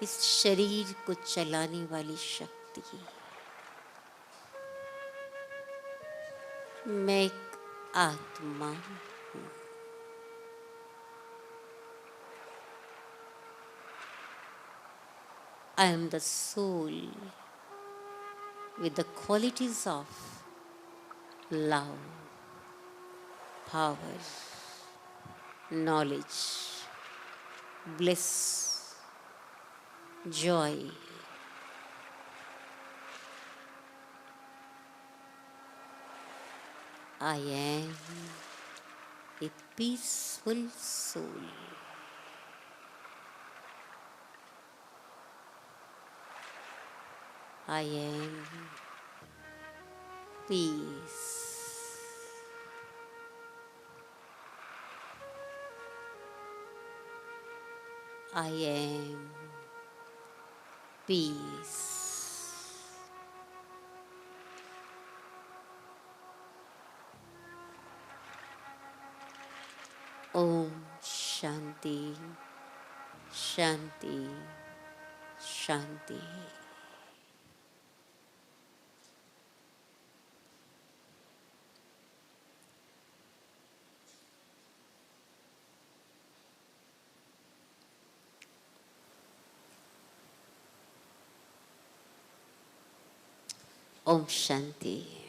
[SPEAKER 1] इस शरीर को चलाने वाली शक्ति। मैं एक आत्मा हूँ। I am the soul with the qualities of love, power, knowledge, bliss, joy. I am a peaceful soul. I am peace. I am peace. Om Shanti, Shanti, Shanti. Om Shanti.